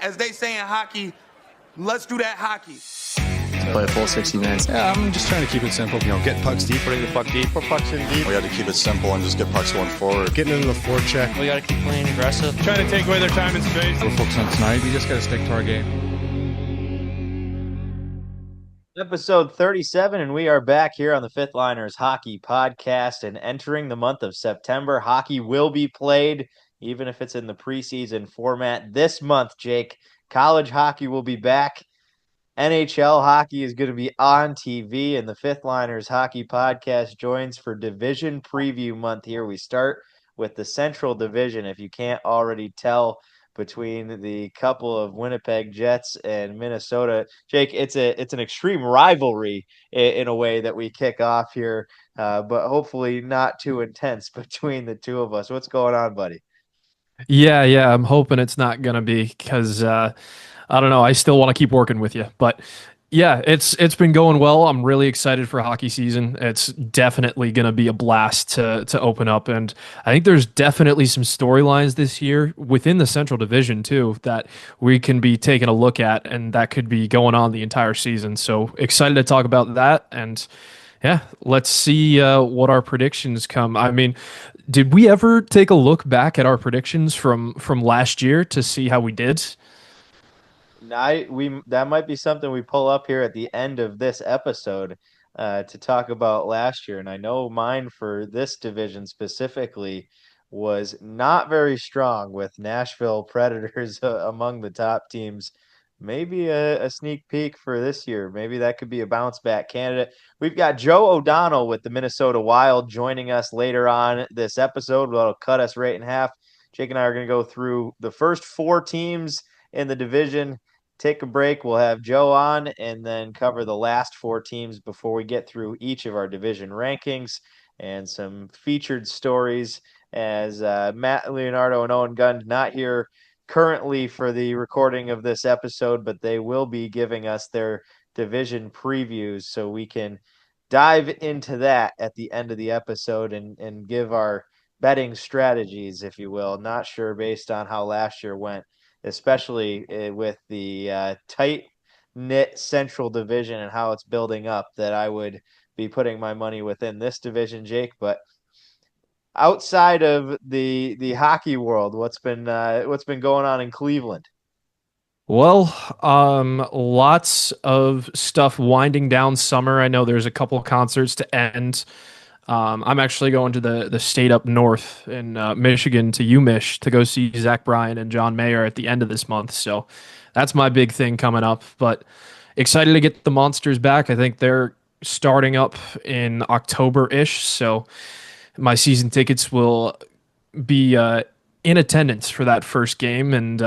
As they say in hockey, let's do that hockey. Play a full 60 minutes. Yeah, I'm just trying to keep it simple. Get pucks deep, bring the puck deep, put pucks in deep. We got to keep it simple and just get pucks going forward. Getting into the forecheck. We got to keep playing aggressive. Trying to take away their time and space. We're focused on tonight. We just got to stick to our game. Episode 37, and we are back here on the Fifth Liners Hockey Podcast. And entering the month of September, hockey will be played, even if it's in the preseason format. This month, Jake, college hockey will be back. NHL hockey is going to be on TV, and the Fifth Liners Hockey Podcast joins for Division Preview Month here. We start with the Central Division, if you can't already tell, between the couple of Winnipeg Jets and Minnesota. Jake, it's an extreme rivalry in a way that we kick off here, but hopefully not too intense between the two of us. What's going on, buddy? Yeah, I'm hoping it's not going to be because I don't know. I still want to keep working with you, but yeah, it's been going well. I'm really excited for hockey season. It's definitely going to be a blast to open up, and I think there's definitely some storylines this year within the Central Division too that we can be taking a look at, and that could be going on the entire season. So excited to talk about that, and yeah, let's see what our predictions come. I mean, did we ever take a look back at our predictions from last year to see how we did? That might be something we pull up here at the end of this episode to talk about last year. And I know mine for this division specifically was not very strong, with Nashville Predators among the top teams. Maybe a sneak peek for this year. Maybe that could be a bounce back candidate. We've got Joe O'Donnell with the Minnesota Wild joining us later on this episode. That'll cut us right in half. Jake and I are going to go through the first four teams in the division. Take a break. We'll have Joe on and then cover the last four teams before we get through each of our division rankings and some featured stories, as Matt Leonardo and Owen Gund not here currently for the recording of this episode, but they will be giving us their division previews so we can dive into that at the end of the episode and give our betting strategies, if you will. Not sure based on how last year went, especially with the tight-knit Central Division and how it's building up, that I would be putting my money within this division, Jake. But outside of the hockey world, what's been going on in Cleveland? Well, lots of stuff winding down summer. I know there's a couple concerts to end. I'm actually going to the state up north in Michigan, to UMich, to go see Zach Bryan and John Mayer at the end of this month. So that's my big thing coming up. But excited to get the Monsters back. I think they're starting up in October-ish. So my season tickets will be in attendance for that first game. And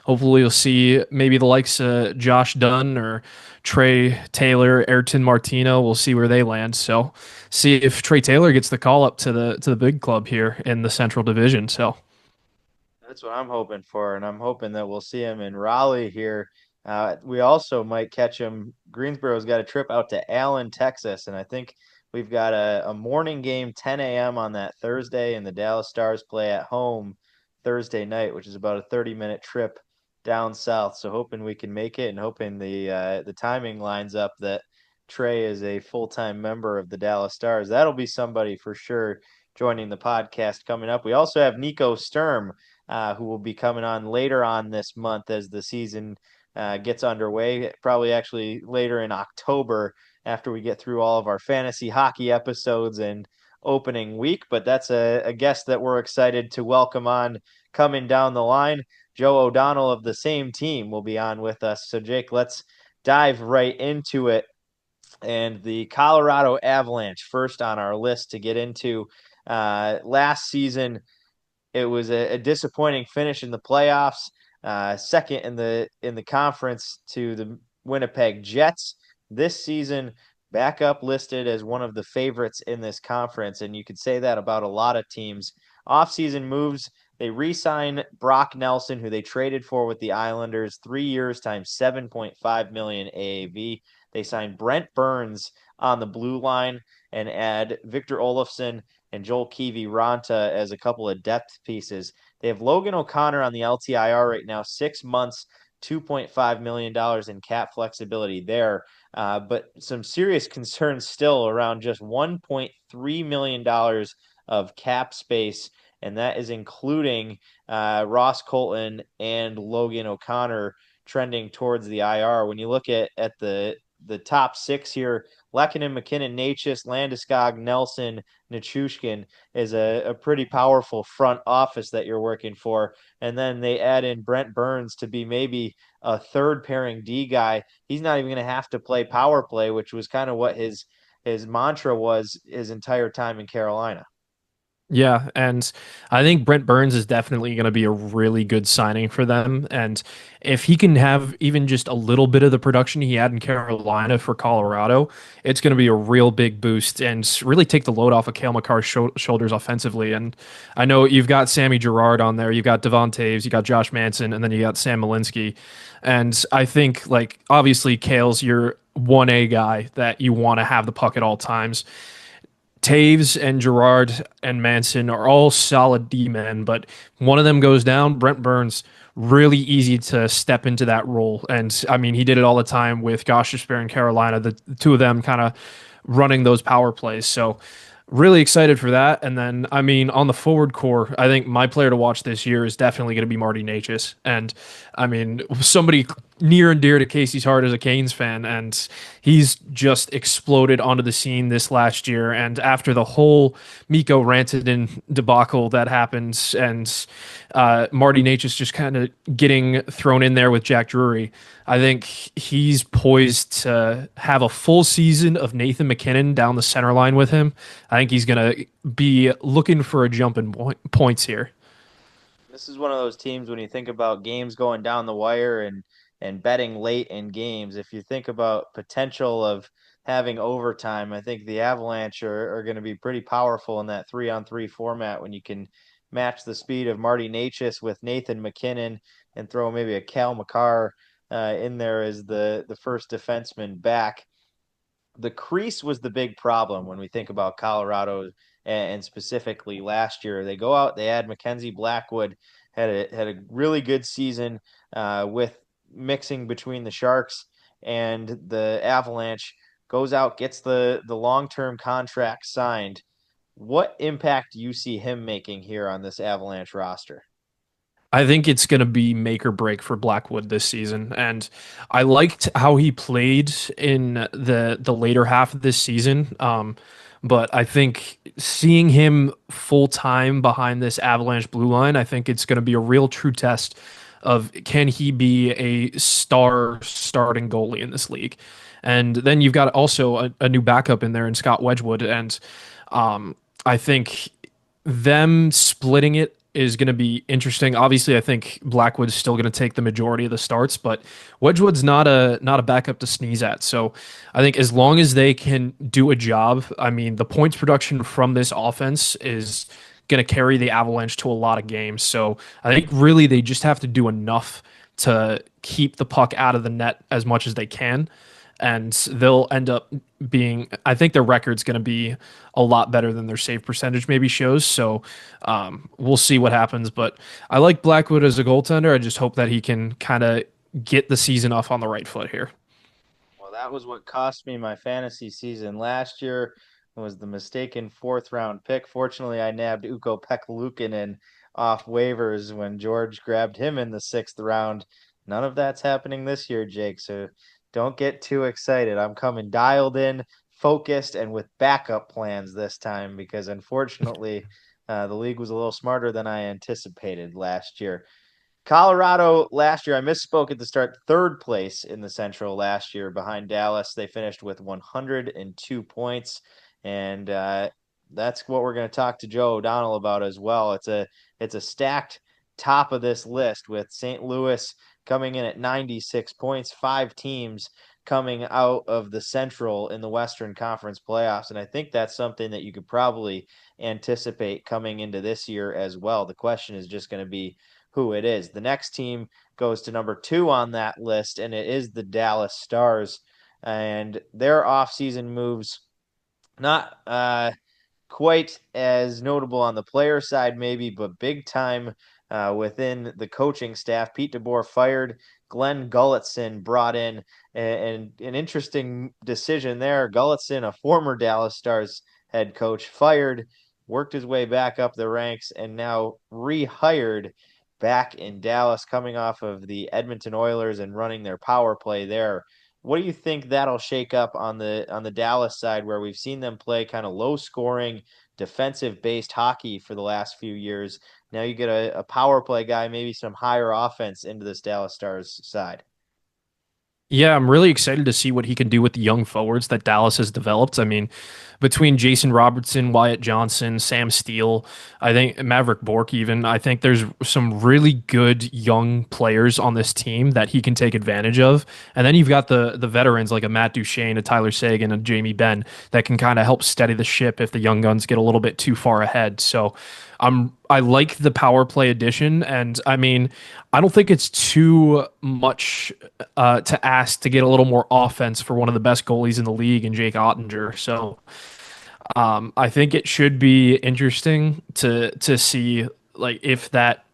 hopefully you'll see maybe the likes of Josh Dunn or Trey Taylor, Ayrton Martino. We'll see where they land. So see if Trey Taylor gets the call up to the big club here in the Central Division. So that's what I'm hoping for, and I'm hoping that we'll see him in Raleigh here. We also might catch him. Greensboro's got a trip out to Allen, Texas, and I think we've got a morning game, 10 a.m. on that Thursday, and the Dallas Stars play at home Thursday night, which is about a 30-minute trip down south. So hoping we can make it, and hoping the timing lines up that Trey is a full-time member of the Dallas Stars. That'll be somebody for sure joining the podcast coming up. We also have Nico Sturm, who will be coming on later on this month as the season gets underway, probably actually later in October after we get through all of our fantasy hockey episodes and opening week. But that's a guest that we're excited to welcome on coming down the line. Joe O'Donnell of the same team will be on with us. So, Jake, let's dive right into it. And the Colorado Avalanche, first on our list to get into. Last season, it was a disappointing finish in the playoffs. Second in the conference to the Winnipeg Jets. This season, back up listed as one of the favorites in this conference, and you could say that about a lot of teams. Offseason moves. They re-sign Brock Nelson, who they traded for with the Islanders, 3 years times $7.5 million AAV. They signed Brent Burns on the blue line and add Victor Olofsson and Joel Kiviranta as a couple of depth pieces. They have Logan O'Connor on the LTIR right now, 6 months $2.5 million in cap flexibility there. But some serious concerns still around just $1.3 million of cap space, and that is including Ross Colton and Logan O'Connor trending towards the IR. When you look at the top six here, Lehkonen, McKinnon, Necas, Landeskog, Nelson, Nichushkin is a pretty powerful front office that you're working for. And then they add in Brent Burns to be maybe a third pairing D guy. He's not even going to have to play power play, which was kind of what his mantra was his entire time in Carolina. Yeah, and I think Brent Burns is definitely going to be a really good signing for them. And if he can have even just a little bit of the production he had in Carolina for Colorado, it's going to be a real big boost and really take the load off of Cale Makar's shoulders offensively. And I know you've got Sammy Girard on there, you've got Devon Taves, you got Josh Manson, and then you got Sam Malinsky. And I think, like, obviously, Cale's your 1A guy that you want to have the puck at all times. Taves and Gerard and Manson are all solid D men, but one of them goes down. Brent Burns, really easy to step into that role. And I mean, he did it all the time with Gostisbehere and Carolina, the two of them kind of running those power plays. So really excited for that. And then, I mean, on the forward core, I think my player to watch this year is definitely going to be Marty Necas. And I mean, somebody near and dear to Casey's heart as a Canes fan, and he's just exploded onto the scene this last year. And after the whole Mikko Rantanen debacle that happened, and Marty Necas just kind of getting thrown in there with Jack Drury, I think he's poised to have a full season of Nathan McKinnon down the center line with him. I think he's going to be looking for a jump in points here. This is one of those teams when you think about games going down the wire and betting late in games. If you think about potential of having overtime, I think the Avalanche are going to be pretty powerful in that 3-on-3 format when you can match the speed of Marty Necas with Nathan McKinnon and throw maybe a Cale Makar in there as the first defenseman back. The crease was the big problem when we think about Colorado and specifically last year. They go out, they add Mackenzie Blackwood, had a really good season with mixing between the Sharks and the Avalanche, goes out, gets the long-term contract signed. What impact do you see him making here on this Avalanche roster? I think it's going to be make or break for Blackwood this season, and I liked how he played in the later half of this season. But I think seeing him full time behind this Avalanche blue line, I think it's going to be a real true test of can he be a starting goalie in this league. And then you've got also a new backup in there in Scott Wedgwood, and I think them splitting it is going to be interesting. Obviously, I think Blackwood's still going to take the majority of the starts, but Wedgwood's not a backup to sneeze at. So I think as long as they can do a job, I mean, the points production from this offense is going to carry the Avalanche to a lot of games. So I think really they just have to do enough to keep the puck out of the net as much as they can, and they'll end up being, I think their record's going to be a lot better than their save percentage maybe shows. So we'll see what happens. But I like Blackwood as a goaltender. I just hope that he can kind of get the season off on the right foot here. Well, that was what cost me my fantasy season last year. It was the mistaken fourth round pick. Fortunately, I nabbed Ukko Pekka off waivers when George grabbed him in the sixth round. None of that's happening this year, Jake. So don't get too excited. I'm coming dialed in, focused, and with backup plans this time because unfortunately, the league was a little smarter than I anticipated last year. Colorado last year, I misspoke at the start, third place in the Central last year behind Dallas. They finished with 102 points, and that's what we're going to talk to Joe O'Donnell about as well. It's a stacked top of this list with St. Louis coming in at 96 points, 5 teams coming out of the Central in the Western Conference playoffs. And I think that's something that you could probably anticipate coming into this year as well. The question is just going to be who it is. The next team goes to number 2 on that list, and it is the Dallas Stars. And their offseason moves, not quite as notable on the player side maybe, but big time within the coaching staff. Pete DeBoer fired, Glenn Gulletson brought in, and an interesting decision there. Gulletson, a former Dallas Stars head coach, fired, worked his way back up the ranks, and now rehired back in Dallas, coming off of the Edmonton Oilers and running their power play there. What do you think that'll shake up on the Dallas side, where we've seen them play kind of low scoring, defensive based hockey for the last few years? Now you get a power play guy, maybe some higher offense into this Dallas Stars side. Yeah, I'm really excited to see what he can do with the young forwards that Dallas has developed. I mean, between Jason Robertson, Wyatt Johnson, Sam Steele, I think Maverick Bork even, I think there's some really good young players on this team that he can take advantage of. And then you've got the veterans like a Matt Duchene, a Tyler Sagan, and Jamie Benn that can kind of help steady the ship if the young guns get a little bit too far ahead. So I like the power play addition, and I mean, I don't think it's too much to ask to get a little more offense for one of the best goalies in the league in Jake Ottinger. So I think it should be interesting to see like if that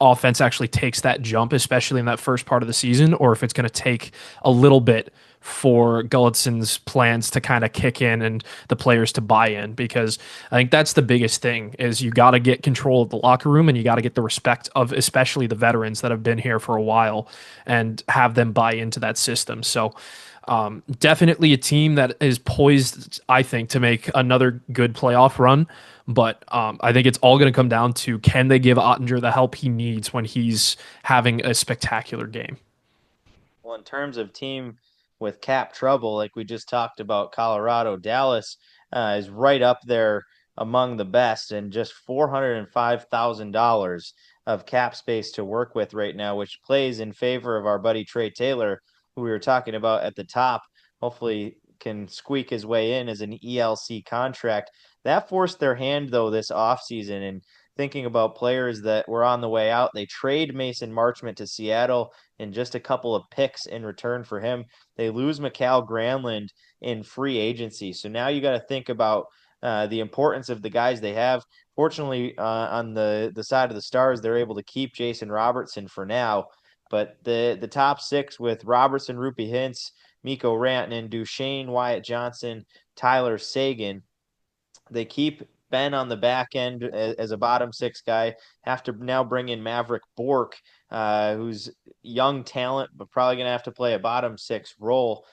offense actually takes that jump, especially in that first part of the season, or if it's going to take a little bit for Gullitson's plans to kind of kick in and the players to buy in, because I think that's the biggest thing is you got to get control of the locker room and you got to get the respect of especially the veterans that have been here for a while and have them buy into that system. So definitely a team that is poised, I think, to make another good playoff run. But I think it's all going to come down to, can they give Ottinger the help he needs when he's having a spectacular game? Well, in terms of team with cap trouble, like we just talked about, Colorado, Dallas is right up there among the best, and just $405,000 of cap space to work with right now, which plays in favor of our buddy Trey Taylor, who we were talking about at the top. Hopefully can squeak his way in as an ELC contract. That forced their hand, though, this offseason. And thinking about players that were on the way out, they trade Mason Marchment to Seattle and just a couple of picks in return for him. They lose Mikhail Granlund in free agency. So now you got to think about the importance of the guys they have. Fortunately, on the side of the Stars, they're able to keep Jason Robertson for now. But the top six with Robertson, Rupi Hintz, Mikko Rantanen, Duchene, Wyatt Johnson, Tyler Sagan, they keep Ben on the back end as a bottom six guy. Have to now bring in Maverick Bork, who's young talent, but probably going to have to play a bottom six role.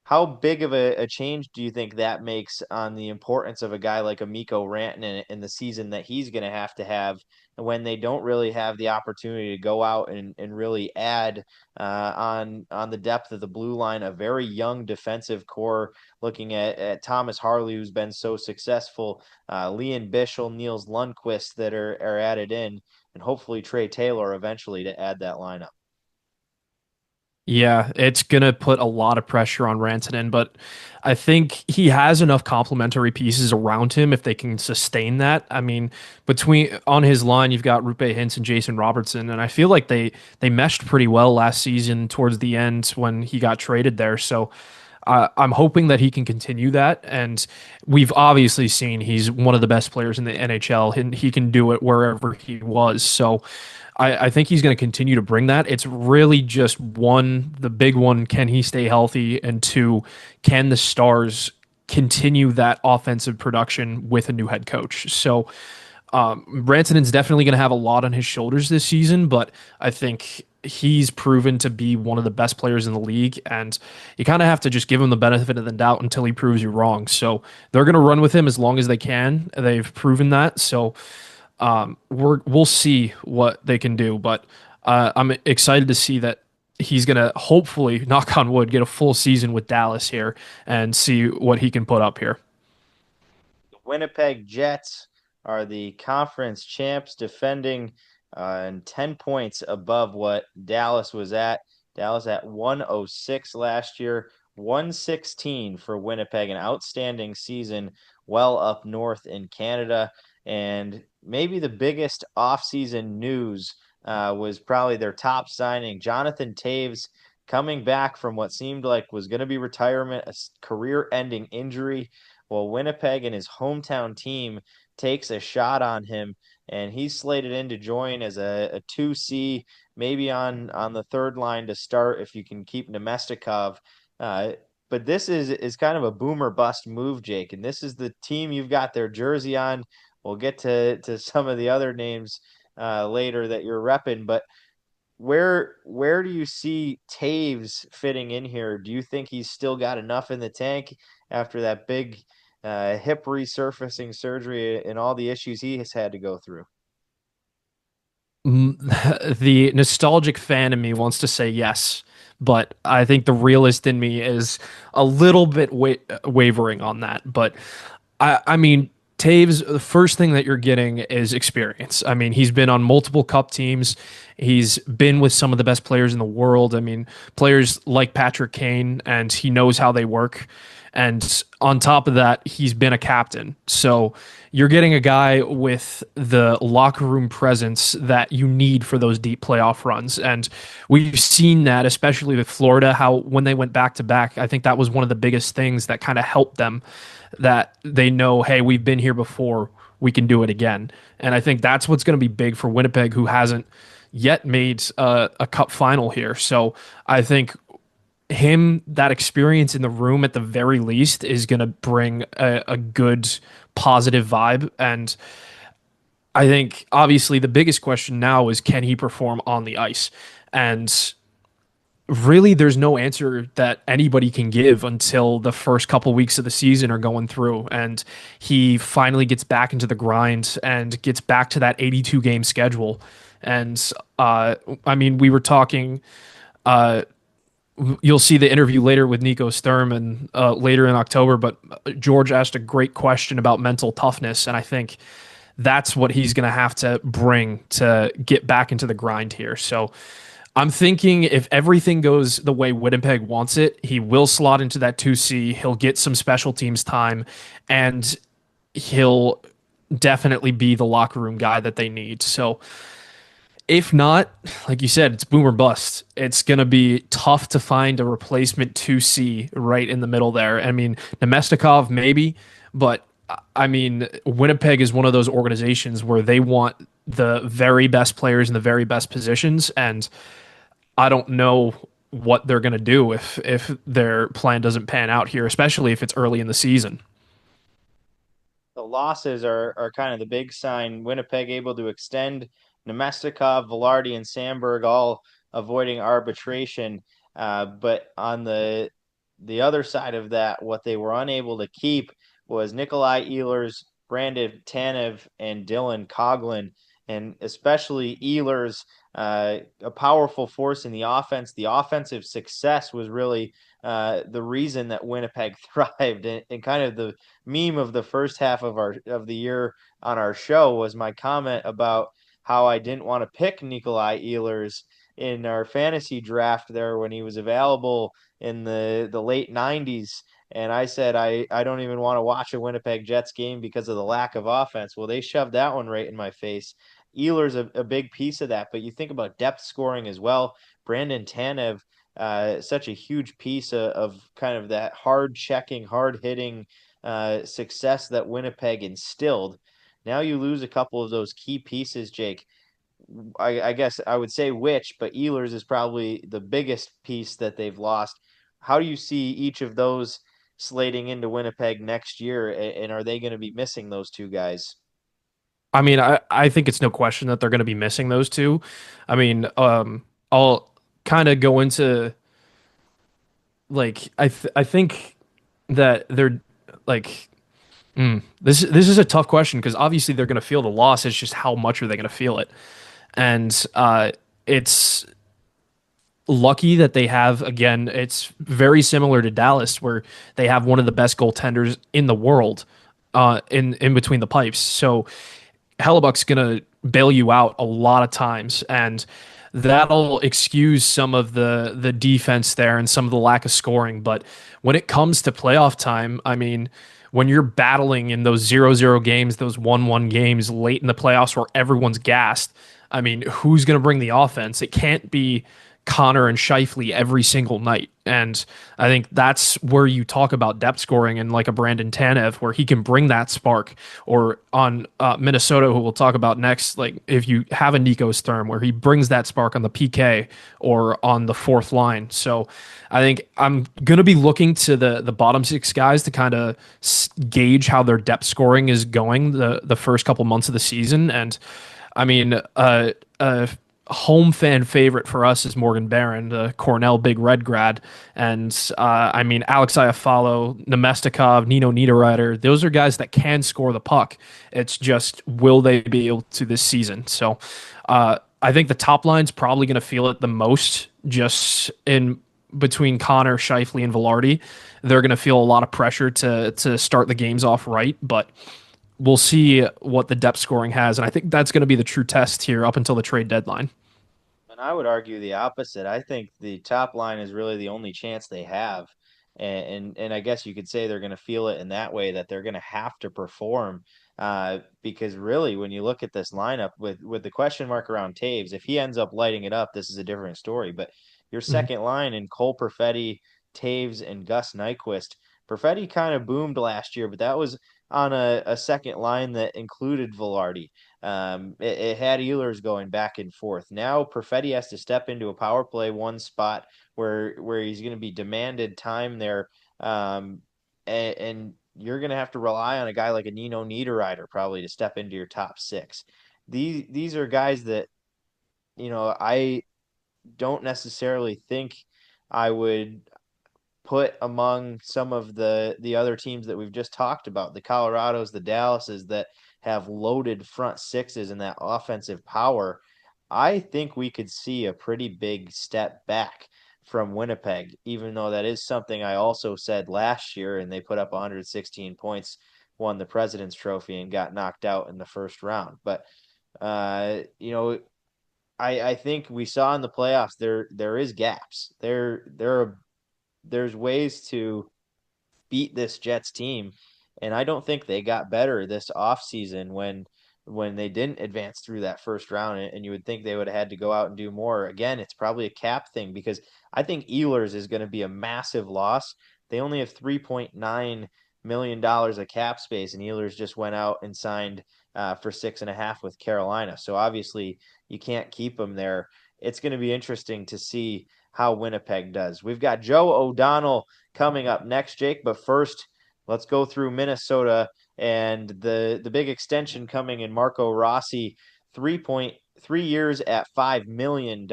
How big of a change do you think that makes on the importance of a guy like a Mikko Rantanen in the season that he's going to have when they don't really have the opportunity to go out and really add on the depth of the blue line, a very young defensive core, looking at Thomas Harley, who's been so successful, Leon Bischel, Niels Lundqvist that are added in, and hopefully Trey Taylor eventually to add that lineup. Yeah, it's going to put a lot of pressure on Rantanen, but I think he has enough complementary pieces around him if they can sustain that. I mean, on his line, you've got Rupe Hintz and Jason Robertson, and I feel like they meshed pretty well last season towards the end when he got traded there. So I'm hoping that he can continue that, and we've obviously seen he's one of the best players in the NHL, and he can do it wherever he was. So I think he's going to continue to bring that. It's really just one, the big one, can he stay healthy? And two, can the Stars continue that offensive production with a new head coach? So Rantanen's definitely going to have a lot on his shoulders this season, but I think he's proven to be one of the best players in the league, and you kind of have to just give him the benefit of the doubt until he proves you wrong. So they're going to run with him as long as they can. They've proven that. So we'll see what they can do, but I'm excited to see that he's going to hopefully, knock on wood, get a full season with Dallas here and see what he can put up here. The Winnipeg Jets are the conference champs, defending and 10 points above what Dallas was at. Dallas at 106 last year, 116 for Winnipeg, an outstanding season well up north in Canada. And maybe the biggest offseason news was probably their top signing, Jonathan Toews, coming back from what seemed like was going to be retirement, a career-ending injury. Well, Winnipeg and his hometown team takes a shot on him, and he's slated in to join as a 2C, maybe on the third line to start if you can keep Nemestikov. But this is kind of a boomer bust move, Jake, and this is the team you've got their jersey on. We'll get to some of the other names later that you're repping, but where do you see Taves fitting in here? Do you think he's still got enough in the tank after that big hip resurfacing surgery and all the issues he has had to go through? The nostalgic fan in me wants to say yes, but I think the realist in me is a little bit wavering on that. But I mean, Taves, the first thing that you're getting is experience. I mean, he's been on multiple cup teams. He's been with some of the best players in the world. I mean, players like Patrick Kane, and he knows how they work. And on top of that, he's been a captain. So you're getting a guy with the locker room presence that you need for those deep playoff runs. And we've seen that, especially with Florida, how when they went back to back, I think that was one of the biggest things that kind of helped them, that they know, hey, we've been here before, we can do it again. And I think that's what's going to be big for Winnipeg, who hasn't yet made a cup final here. So I think that experience in the room at the very least is going to bring a good positive vibe. And I think obviously the biggest question now is, can he perform on the ice? And really there's no answer that anybody can give until the first couple weeks of the season are going through and he finally gets back into the grind and gets back to that 82 game schedule. And I mean, we were talking, you'll see the interview later with Nico Sturm and later in October, but George asked a great question about mental toughness, and I think that's what he's going to have to bring to get back into the grind here. So I'm thinking if everything goes the way Winnipeg wants it, he will slot into that 2C, he'll get some special teams time, and he'll definitely be the locker room guy that they need. So if not, like you said, it's boom or bust. It's going to be tough to find a replacement 2C right in the middle there. I mean, Nemestikov maybe, but I mean, Winnipeg is one of those organizations where they want the very best players in the very best positions, and I don't know what they're going to do if their plan doesn't pan out here, especially if it's early in the season. The losses are kind of the big sign. Winnipeg able to extend Nemestikov, Velarde, and Sandberg all avoiding arbitration. But on the other side of that, what they were unable to keep was Nikolai Ehlers, Brandon Tanev, and Dylan Coghlan. And especially Ehlers, a powerful force in the offense. The offensive success was really the reason that Winnipeg thrived. And kind of the meme of the first half of the year on our show was my comment about how I didn't want to pick Nikolai Ehlers in our fantasy draft there when he was available in the late 90s. And I said, I don't even want to watch a Winnipeg Jets game because of the lack of offense. Well, they shoved that one right in my face. Ehlers a big piece of that, but you think about depth scoring as well. Brandon Tanev, such a huge piece of kind of that hard checking, hard hitting success that Winnipeg instilled. Now you lose a couple of those key pieces, Jake. I guess I would say which, but Ehlers is probably the biggest piece that they've lost. How do you see each of those slating into Winnipeg next year, and are they going to be missing those two guys? I mean, I think it's no question that they're going to be missing those two. I mean, I'll kind of go into like I think that they're like this is a tough question because obviously they're going to feel the loss. It's just how much are they going to feel it, and it's lucky that they have, again, it's very similar to Dallas where they have one of the best goaltenders in the world in between the pipes. So Hellebuck's going to bail you out a lot of times, and that'll excuse some of the defense there and some of the lack of scoring. But when it comes to playoff time, I mean, when you're battling in those 0-0 games, those 1-1 games late in the playoffs where everyone's gassed, I mean, who's going to bring the offense? It can't be Connor and Scheifele every single night. And I think that's where you talk about depth scoring and like a Brandon Tanev, where he can bring that spark. Or on Minnesota, who we'll talk about next, like if you have a Nico Sturm, where he brings that spark on the PK or on the fourth line. So I think I'm going to be looking to the bottom six guys to kind of gauge how their depth scoring is going the first couple months of the season. And I mean, home fan favorite for us is Morgan Barron, the Cornell Big Red grad. And I mean, Alex Iafallo, Nemestikov, Nino Niederreiter, those are guys that can score the puck. It's just, will they be able to this season? So I think the top line's probably going to feel it the most, just in between Connor, Scheifele, and Velarde. They're going to feel a lot of pressure to start the games off right, but we'll see what the depth scoring has, and I think that's going to be the true test here up until the trade deadline. And I would argue the opposite. I think the top line is really the only chance they have. And I guess you could say they're going to feel it in that way, that they're going to have to perform. Because really, when you look at this lineup with the question mark around Taves, if he ends up lighting it up, this is a different story. But your second line in Cole Perfetti, Taves, and Gus Nyquist. Perfetti kind of boomed last year, but that was on a second line that included Velarde. It had Ehlers going back and forth. Now Perfetti has to step into a power play one spot where he's going to be demanded time there. And you're going to have to rely on a guy like a Nino Niederreiter probably to step into your top six. These are guys that, I don't necessarily think I would put among some of the other teams that we've just talked about, the Colorados, the Dallases, that have loaded front sixes and that offensive power. I think we could see a pretty big step back from Winnipeg, even though that is something I also said last year, and they put up 116 points, won the President's Trophy, and got knocked out in the first round. But, I think we saw in the playoffs there is gaps. There's ways to beat this Jets team, and I don't think they got better this offseason when they didn't advance through that first round, and you would think they would have had to go out and do more. Again, it's probably a cap thing, because I think Ehlers is going to be a massive loss. They only have $3.9 million of cap space, and Ehlers just went out and signed for $6.5 million with Carolina. So obviously you can't keep him there. It's going to be interesting to see how Winnipeg does. We've got Joe O'Donnell coming up next, Jake, but first let's go through Minnesota and the big extension coming in Marco Rossi, 3 years at $5 million.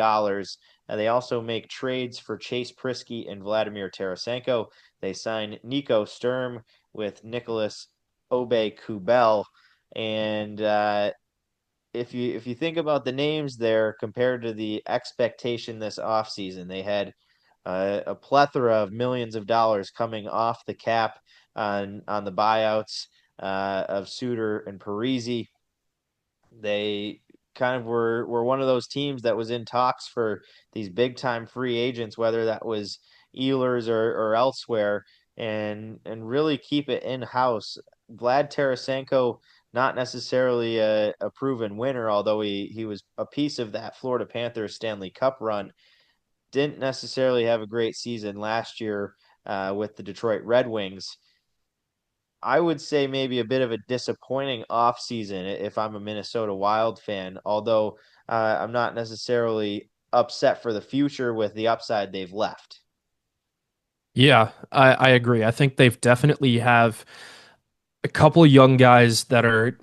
They also make trades for Chase Prisky and Vladimir Tarasenko. They sign Nico Sturm with Nicholas Obey-Kubel. And if you think about the names there compared to the expectation this offseason, they had a plethora of millions of dollars coming off the cap on the buyouts of Suter and Parise. They kind of were one of those teams that was in talks for these big time free agents, whether that was Ehlers or elsewhere, and really keep it in house. Vlad Tarasenko, not necessarily a proven winner, although he was a piece of that Florida Panthers Stanley Cup run. Didn't necessarily have a great season last year with the Detroit Red Wings. I would say maybe a bit of a disappointing offseason if I'm a Minnesota Wild fan, although I'm not necessarily upset for the future with the upside they've left. Yeah, I agree. I think they've definitely have a couple of young guys that are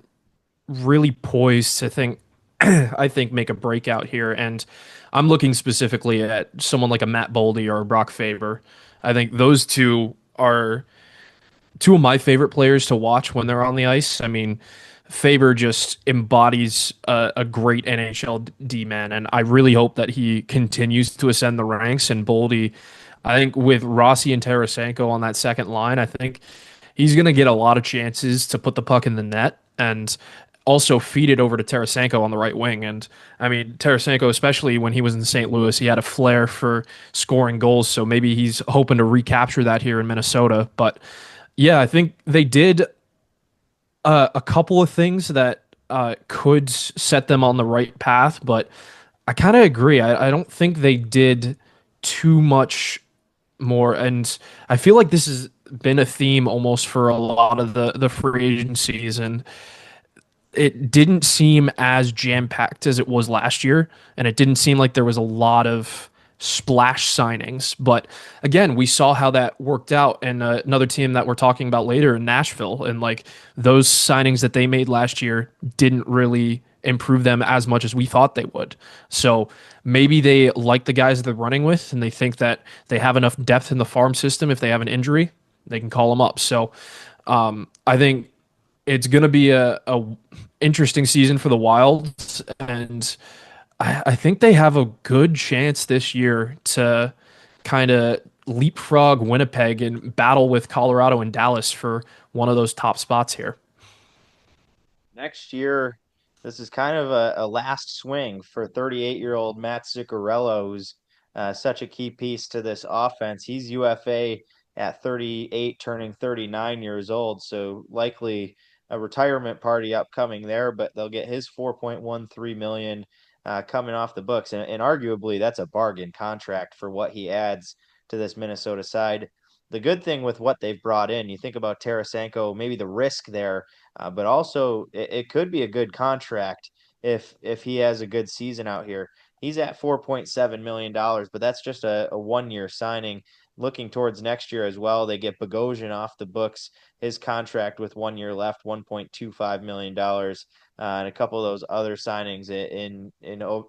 really poised to I think make a breakout here. And I'm looking specifically at someone like a Matt Boldy or a Brock Faber. I think those two are two of my favorite players to watch when they're on the ice. I mean, Faber just embodies a great NHL D-man, and I really hope that he continues to ascend the ranks. And Boldy, I think with Rossi and Tarasenko on that second line, I think he's going to get a lot of chances to put the puck in the net and also feed it over to Tarasenko on the right wing. And I mean, Tarasenko, especially when he was in St. Louis, he had a flair for scoring goals. So maybe he's hoping to recapture that here in Minnesota. But yeah, I think they did a couple of things that could set them on the right path. But I kind of agree. I don't think they did too much more, and I feel like this has been a theme almost for a lot of the free agencies, and it didn't seem as jam-packed as it was last year, and it didn't seem like there was a lot of splash signings. But again, we saw how that worked out, and another team that we're talking about later in Nashville, and like those signings that they made last year didn't really improve them as much as we thought they would. So maybe they like the guys that they're running with, and they think that they have enough depth in the farm system. If they have an injury, they can call them up. So I think it's going to be a interesting season for the Wild, and I think they have a good chance this year to kind of leapfrog Winnipeg and battle with Colorado and Dallas for one of those top spots here. Next year, this is kind of a last swing for 38-year-old Matt Zuccarello, who's such a key piece to this offense. He's UFA at 38, turning 39 years old, so likely a retirement party upcoming there, but they'll get his $4.13 million coming off the books, and arguably that's a bargain contract for what he adds to this Minnesota side. The good thing with what they've brought in, you think about Tarasenko, maybe the risk there, but also it could be a good contract if he has a good season out here. He's at $4.7 million, but that's just a 1-year signing. Looking towards next year as well, they get Bogosian off the books. His contract with 1 year left, $1.25 million, and a couple of those other signings in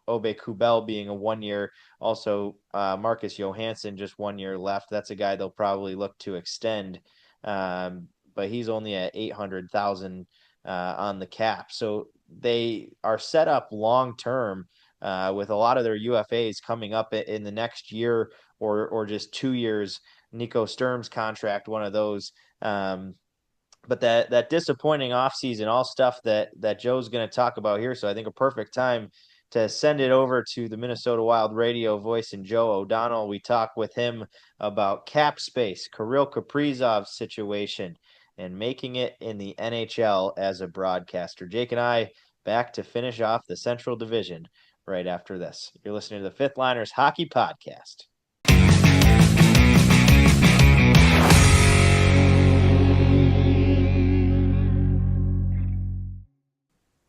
Obe Kubel being a 1 year. Also, Marcus Johansson just 1 year left. That's a guy they'll probably look to extend, but he's only at $800,000 on the cap. So they are set up long term with a lot of their UFAs coming up in the next year or just 2 years. Nico Sturm's contract, one of those. But that disappointing offseason, all stuff that Joe's going to talk about here. So I think a perfect time to send it over to the Minnesota Wild radio voice and Joe O'Donnell. We talk with him about cap space, Kirill Kaprizov's situation, and making it in the NHL as a broadcaster. Jake and I back to finish off the Central Division right after this. You're listening to the Fifth Liners Hockey Podcast.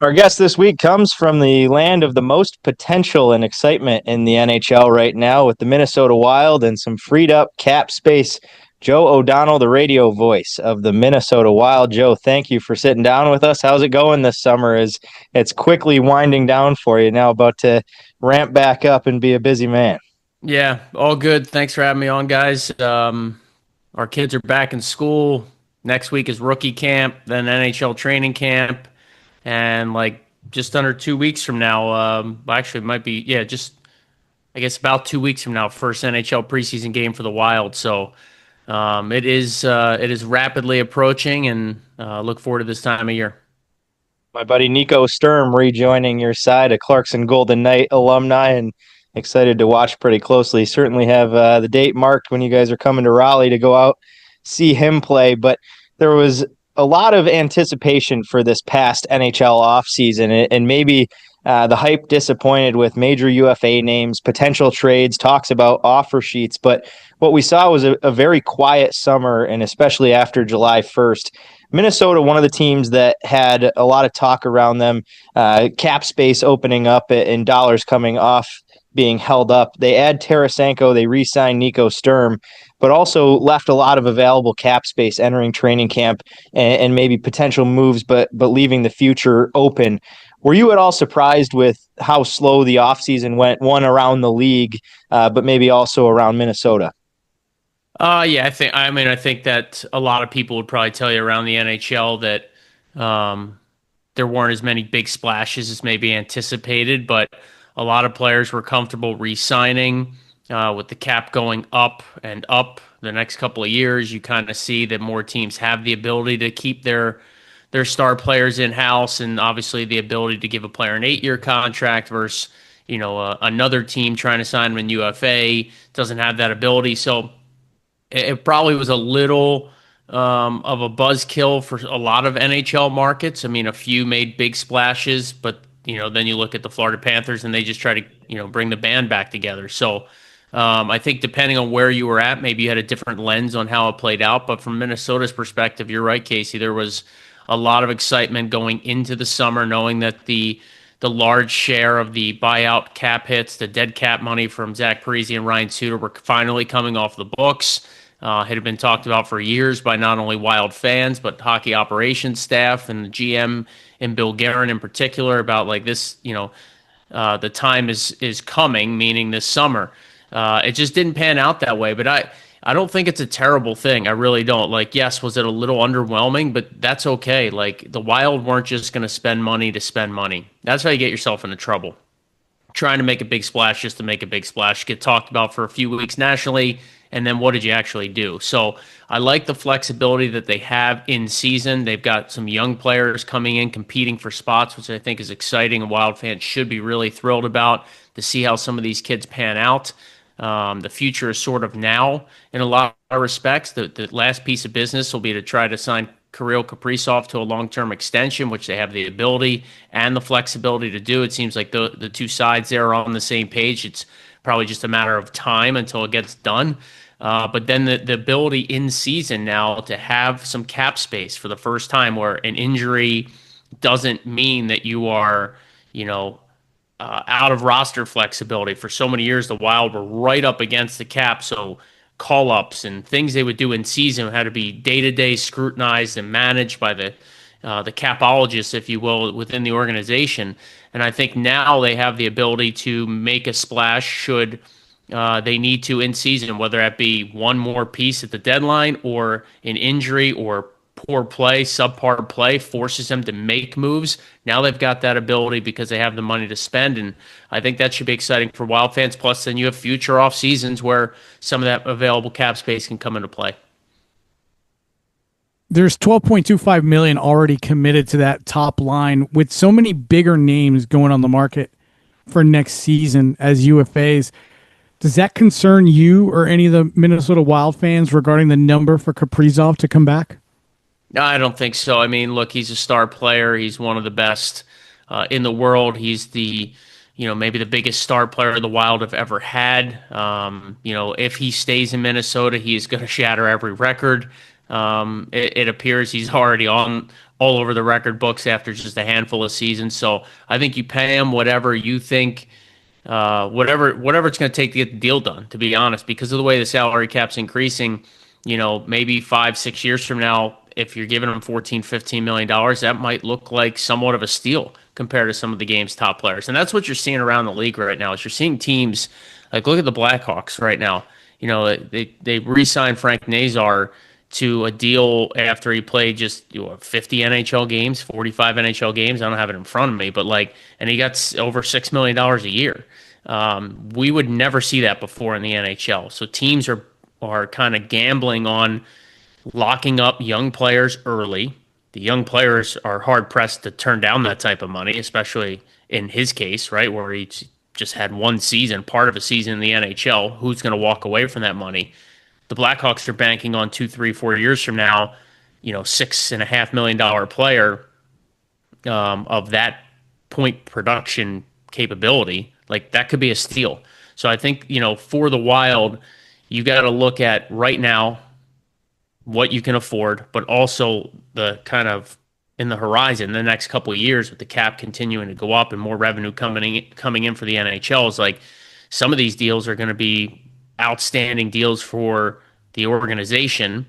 Our guest this week comes from the land of the most potential and excitement in the NHL right now with the Minnesota Wild and some freed up cap space. Joe O'Donnell, the radio voice of the Minnesota Wild. Joe, thank you for sitting down with us. How's it going this summer? It's quickly winding down for you now, about to ramp back up and be a busy man. Yeah, all good. Thanks for having me on, guys. Our kids are back in school. Next week is rookie camp, then NHL training camp. And like just under 2 weeks from now, actually it might be, I guess about 2 weeks from now, first NHL preseason game for the Wild. So it is rapidly approaching, and look forward to this time of year. My buddy Nico Sturm rejoining your side, a Clarkson Golden Knight alumni, and excited to watch pretty closely. Certainly have the date marked when you guys are coming to Raleigh to go out, see him play. But there was a lot of anticipation for this past NHL offseason, and maybe the hype disappointed with major UFA names, potential trades, talks about offer sheets. But what we saw was a very quiet summer, and especially after July 1st. Minnesota, one of the teams that had a lot of talk around them, cap space opening up and dollars coming off being held up. They add Tarasenko, they re-sign Nico Sturm, but also left a lot of available cap space entering training camp and maybe potential moves, but leaving the future open. Were you at all surprised with how slow the offseason went, one around the league, but maybe also around Minnesota? Yeah, I think that a lot of people would probably tell you around the NHL that there weren't as many big splashes as maybe anticipated, but a lot of players were comfortable re-signing with the cap going up and up the next couple of years. You kind of see that more teams have the ability to keep their star players in-house, and obviously the ability to give a player an 8-year contract versus another team trying to sign him in UFA doesn't have that ability. So it probably was a little of a buzzkill for a lot of NHL markets. I mean, a few made big splashes, but then you look at the Florida Panthers and they just try to, bring the band back together. So I think depending on where you were at, maybe you had a different lens on how it played out. But from Minnesota's perspective, you're right, Casey. There was a lot of excitement going into the summer, knowing that the large share of the buyout cap hits, the dead cap money from Zach Parise and Ryan Suter were finally coming off the books. Had been talked about for years by not only Wild fans, but hockey operations staff and the GM and Bill Guerin in particular about like this, the time is coming, meaning this summer. It just didn't pan out that way, but I don't think it's a terrible thing. I really don't. Like, yes, was it a little underwhelming, but that's okay. Like, the Wild weren't just going to spend money to spend money. That's how you get yourself into trouble. Trying to make a big splash just to make a big splash, get talked about for a few weeks nationally, and then what did you actually do? So I like the flexibility that they have in season. They've got some young players coming in, competing for spots, which I think is exciting, and Wild fans should be really thrilled about to see how some of these kids pan out. The future is sort of now in a lot of respects. The last piece of business will be to try to sign Kirill Kaprizov to a long-term extension, which they have the ability and the flexibility to do. It seems like the two sides there are on the same page. It's probably just a matter of time until it gets done. But then the ability in season now to have some cap space for the first time where an injury doesn't mean that you are, out of roster flexibility. For so many years, the Wild were right up against the cap, so call-ups and things they would do in season had to be day-to-day scrutinized and managed by the capologists, if you will, within the organization. And I think now they have the ability to make a splash should they need to in season, whether that be one more piece at the deadline or an injury or poor play, subpar play forces them to make moves. Now they've got that ability because they have the money to spend, and I think that should be exciting for Wild fans. Plus, then you have future off seasons where some of that available cap space can come into play. There's $12.25 million already committed to that top line with so many bigger names going on the market for next season as UFAs. Does that concern you or any of the Minnesota Wild fans regarding the number for Kaprizov to come back? No, I don't think so. I mean, look, he's a star player. He's one of the best in the world. He's maybe the biggest star player the Wild have ever had. If he stays in Minnesota, he is going to shatter every record. It appears he's already on all over the record books after just a handful of seasons. So I think you pay him whatever you think, whatever it's going to take to get the deal done, to be honest, because of the way the salary cap's increasing. Maybe 5-6 years from now, if you're giving them $14-15 million, that might look like somewhat of a steal compared to some of the game's top players. And that's what you're seeing around the league right now is you're seeing teams like, look at the Blackhawks right now. They re-signed Frank Nazar to a deal after he played just 50 NHL games, 45 NHL games. I don't have it in front of me, but and he got over $6 million a year. We would never see that before in the NHL. So teams are kind of gambling on locking up young players early. The young players are hard-pressed to turn down that type of money, especially in his case, right, where he just had one season, part of a season in the NHL. Who's going to walk away from that money? The Blackhawks are banking on 2, 3, 4 years from now, $6.5 million player of that point production capability. Like, that could be a steal. So I think, for the Wild, you got to look at right now what you can afford, but also the kind of in the horizon, the next couple of years with the cap continuing to go up and more revenue coming in for the NHL is like some of these deals are going to be outstanding deals for the organization,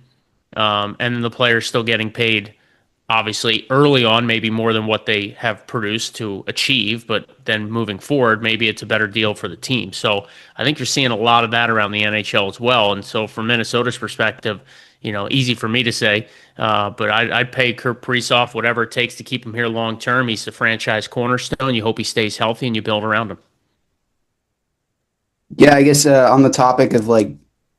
and the players still getting paid obviously early on, maybe more than what they have produced to achieve, but then moving forward, maybe it's a better deal for the team. So I think you're seeing a lot of that around the NHL as well. And so from Minnesota's perspective, easy for me to say, but I'd pay Kaprizov whatever it takes to keep him here long term. He's the franchise cornerstone. You hope he stays healthy and you build around him. Yeah, I guess on the topic of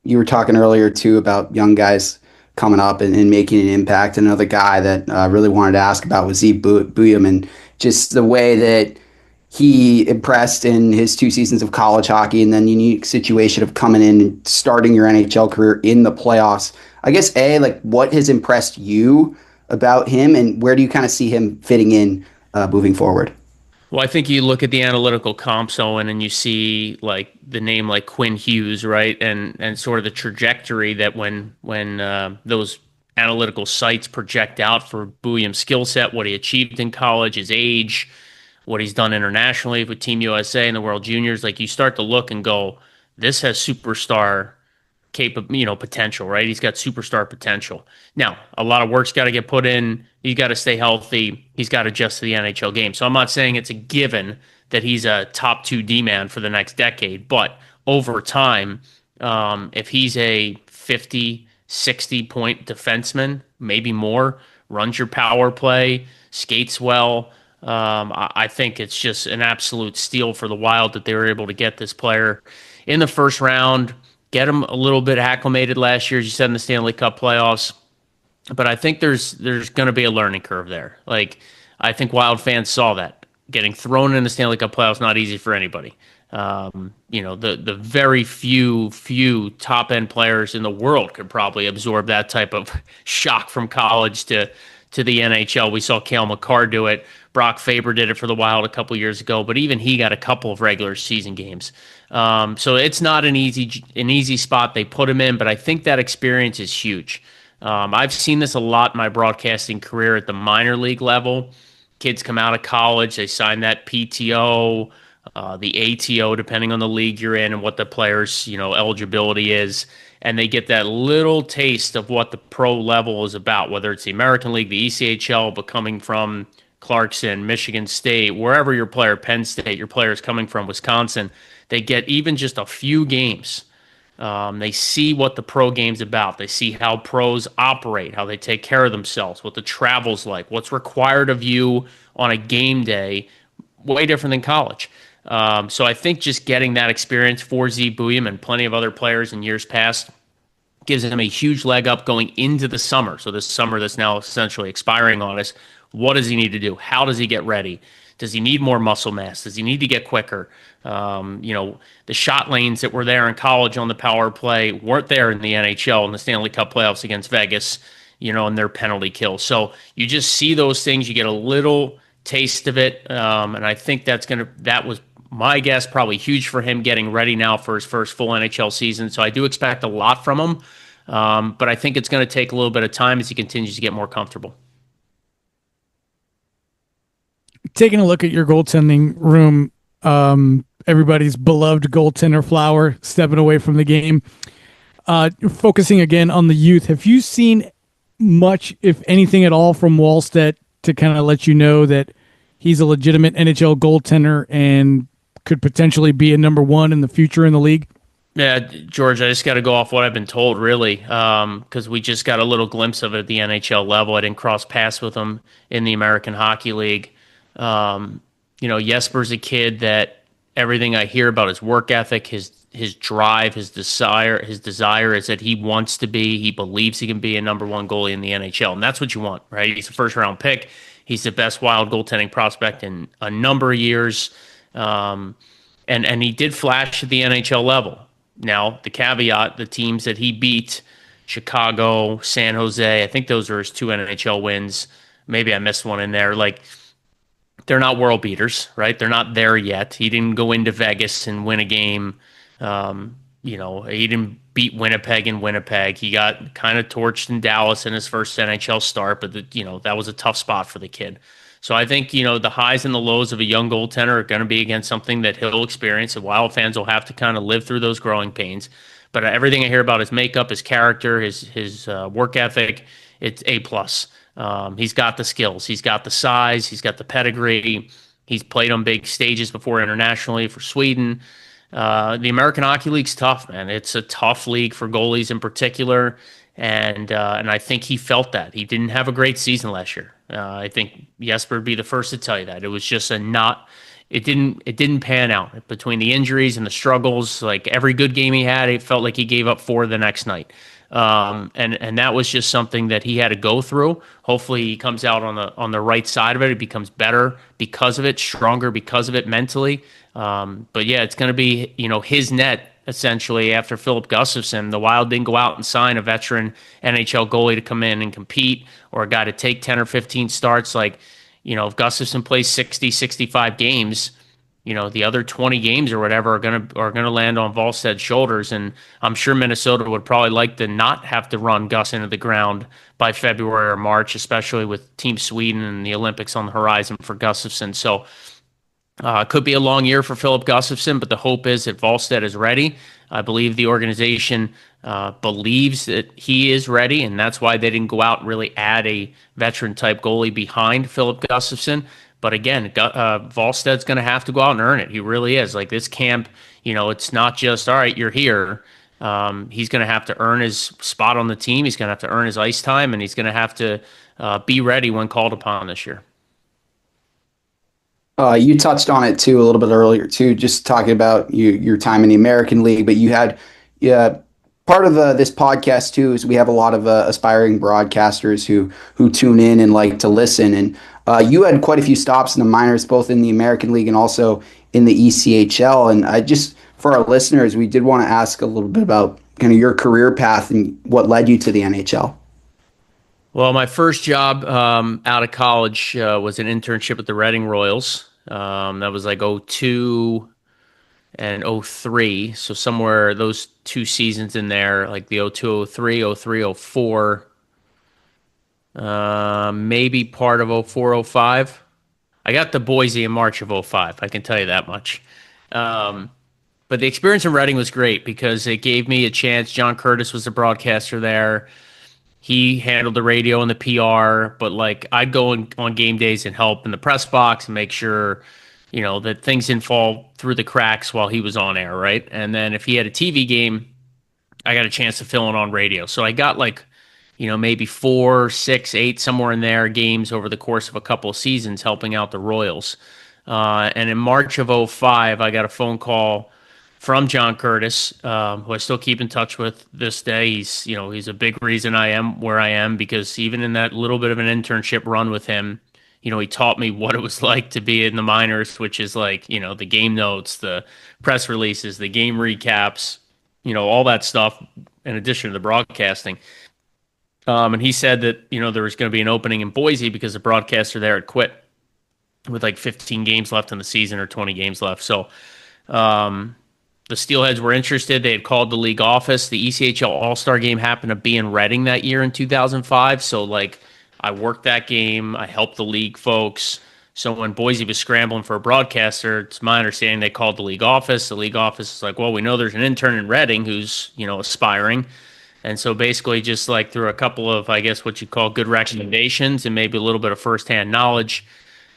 you were talking earlier too about young guys coming up and making an impact. Another guy that I really wanted to ask about was Zeev Buim and just the way that he impressed in his 2 seasons of college hockey and then the unique situation of coming in and starting your NHL career in the playoffs. I guess, what has impressed you about him and where do you kind of see him fitting in moving forward? Well, I think you look at the analytical comps, Owen, and you see like the name like Quinn Hughes, right, and sort of the trajectory that when those analytical sites project out for Buim's skill set, what he achieved in college, his age, what he's done internationally with Team USA and the World Juniors, like you start to look and go, this has superstar potential, right? He's got superstar potential. Now, a lot of work's got to get put in. He's got to stay healthy. He's got to adjust to the NHL game. So I'm not saying it's a given that he's a top 2 D-man for the next decade, but over time, if he's a 50, 60-point defenseman, maybe more, runs your power play, skates well, I think it's just an absolute steal for the Wild that they were able to get this player in the first round, get him a little bit acclimated last year, as you said, in the Stanley Cup playoffs. But I think there's going to be a learning curve there. Like, I think Wild fans saw that. Getting thrown in the Stanley Cup playoffs not easy for anybody. The very few top-end players in the world could probably absorb that type of shock from college to the NHL. We saw Cale Makar do it. Brock Faber did it for the Wild a couple years ago, but even he got a couple of regular season games. So it's not an easy spot they put him in, but I think that experience is huge. I've seen this a lot in my broadcasting career at the minor league level. Kids come out of college, they sign that PTO, the ATO, depending on the league you're in and what the player's eligibility is, and they get that little taste of what the pro level is about, whether it's the American League, the ECHL, but coming from Clarkson, Michigan State, wherever your player, Penn State, your player is coming from, Wisconsin, they get even just a few games. They see what the pro game's about. They see how pros operate, how they take care of themselves, what the travel's like, what's required of you on a game day, way different than college. So I think just getting that experience for Zeev Buim and plenty of other players in years past gives him a huge leg up going into the summer. So this summer that's now essentially expiring on us, what does he need to do? How does he get ready? Does he need more muscle mass? Does he need to get quicker? The shot lanes that were there in college on the power play weren't there in the NHL in the Stanley Cup playoffs against Vegas, and their penalty kill. So you just see those things. You get a little taste of it. And I think that was my guess, probably huge for him getting ready now for his first full NHL season. So I do expect a lot from him. But I think it's going to take a little bit of time as he continues to get more comfortable. Taking a look at your goaltending room, everybody's beloved goaltender Flower stepping away from the game. Focusing again on the youth, have you seen much, if anything at all, from Wallstedt to kind of let you know that he's a legitimate NHL goaltender and could potentially be a number 1 in the future in the league? Yeah, George, I just got to go off what I've been told, really, because we just got a little glimpse of it at the NHL level. I didn't cross paths with him in the American Hockey League. Jesper's a kid that everything I hear about his work ethic, his drive, his desire is that he wants to be, he believes he can be a number 1 goalie in the NHL. And that's what you want, right? He's a first round pick. He's the best Wild goaltending prospect in a number of years. And he did flash at the NHL level. Now, the caveat, the teams that he beat, Chicago, San Jose, I think those are his 2 NHL wins. Maybe I missed one in there. They're not world beaters, right? They're not there yet. He didn't go into Vegas and win a game. He didn't beat Winnipeg in Winnipeg. He got kind of torched in Dallas in his first NHL start, but that was a tough spot for the kid. So I think, the highs and the lows of a young goaltender are going to be against something that he'll experience, and Wild fans will have to kind of live through those growing pains. But everything I hear about his makeup, his character, his work ethic, it's A+. He's got the skills. He's got the size. He's got the pedigree. He's played on big stages before internationally for Sweden. The American Hockey League's tough, man. It's a tough league for goalies in particular, and I think he felt that. He didn't have a great season last year. I think Jesper would be the first to tell you that. It was just it didn't pan out between the injuries and the struggles. Like every good game he had, it felt like he gave up 4 the next night. And that was just something that he had to go through. Hopefully he comes out on the right side of it. He becomes better because of it, stronger because of it mentally. But yeah, it's going to be, his net essentially after Philip Gustafsson. The Wild didn't go out and sign a veteran NHL goalie to come in and compete, or a guy to take 10 or 15 starts. if Gustafsson plays 60, 65 games, the other 20 games or whatever are gonna land on Wallstedt's shoulders, and I'm sure Minnesota would probably like to not have to run Gus into the ground by February or March, especially with Team Sweden and the Olympics on the horizon for Gustafsson. So it could be a long year for Philip Gustafsson, but the hope is that Wallstedt is ready. I believe the organization believes that he is ready, and that's why they didn't go out and really add a veteran-type goalie behind Philip Gustafsson. But again, Wallstedt's going to have to go out and earn it. He really is. Like this camp, it's not just, all right, you're here. He's going to have to earn his spot on the team. He's going to have to earn his ice time, and he's going to have to be ready when called upon this year. You touched on it too a little bit earlier too, just talking about your time in the American League. But you had, part of this podcast too is we have a lot of aspiring broadcasters who tune in and like to listen. And you had quite a few stops in the minors, both in the American League and also in the ECHL. And I just, for our listeners, we did want to ask a little bit about kind of your career path and what led you to the NHL. Well, my first job out of college was an internship with the Reading Royals. That was like 02 and 03. So somewhere those 2 seasons in there, like the 02, 03, 03, 04, maybe part of 04, 05. I got to Boise in March of 05. I can tell you that much. But the experience in Reading was great because it gave me a chance. John Curtis was the broadcaster there. He handled the radio and the PR, but like I'd go on game days and help in the press box and make sure, that things didn't fall through the cracks while he was on air, right? And then if he had a TV game, I got a chance to fill in on radio. So I got maybe 4, 6, 8, somewhere in there games over the course of a couple of seasons helping out the Royals. And in March of 05, I got a phone call from John Curtis, who I still keep in touch with this day. He's a big reason I am where I am, because even in that little bit of an internship run with him, he taught me what it was like to be in the minors, which is like, the game notes, the press releases, the game recaps, all that stuff in addition to the broadcasting. And he said that, there was going to be an opening in Boise because the broadcaster there had quit with like 15 games left in the season or 20 games left. So, the Steelheads were interested. They had called the league office. The ECHL All-Star game happened to be in Reading that year in 2005. So, I worked that game. I helped the league folks. So when Boise was scrambling for a broadcaster, it's my understanding they called the league office. The league office is like, well, we know there's an intern in Reading who's, aspiring. And so basically just through a couple of, I guess, what you call good recommendations and maybe a little bit of firsthand knowledge,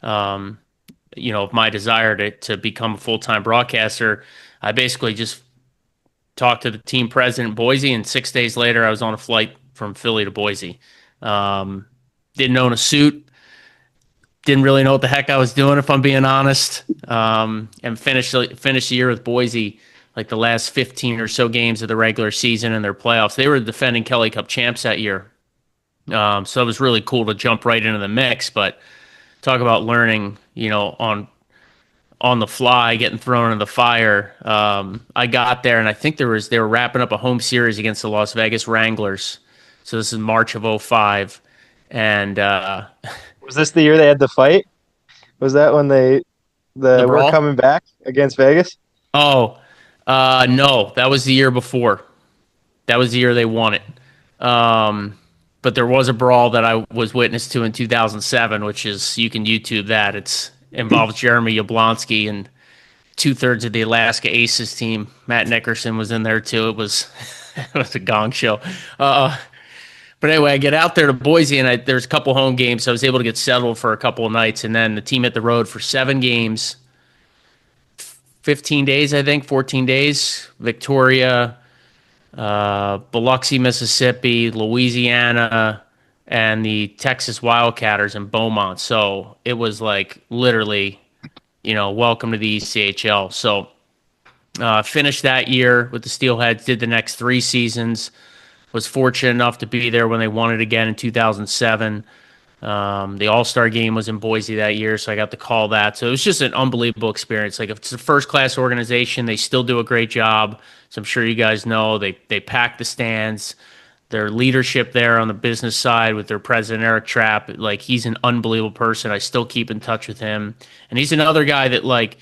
of my desire to become a full-time broadcaster, I basically just talked to the team president in Boise, and 6 days later, I was on a flight from Philly to Boise. Didn't own a suit. Didn't really know what the heck I was doing, if I'm being honest. And finished the year with Boise, like the last 15 or so games of the regular season and their playoffs. They were the defending Kelly Cup champs that year. So it was really cool to jump right into the mix. But talk about learning, on the fly, getting thrown in the fire. I got there, and I think they were wrapping up a home series against the Las Vegas Wranglers. So this is March of 05. And was this the year they had the fight? Was that when they were coming back against Vegas? Oh, no, that was the year before. That was the year they won it. But there was a brawl that I was witness to in 2007, which is, you can YouTube that. It involves Jeremy Yablonski and 2/3 of the Alaska Aces team. Matt Nickerson was in there too. It was a gong show. But anyway, I get out there to Boise, and there's a couple home games, so I was able to get settled for a couple of nights, and then the team hit the road for 7 games, 15 days, I think, 14 days. Victoria, Biloxi, Mississippi, Louisiana, and the Texas Wildcatters in Beaumont. So it was like literally, welcome to the ECHL. So finished that year with the Steelheads, did the next 3 seasons. Was fortunate enough to be there when they won it again in 2007. The All-Star game was in Boise that year, so I got to call that. So it was just an unbelievable experience. Like, if it's a first-class organization, they still do a great job. So I'm sure you guys know they pack the stands. their leadership there on the business side with their president, Eric Trapp. Like, he's an unbelievable person. I still keep in touch with him. And he's another guy that, like,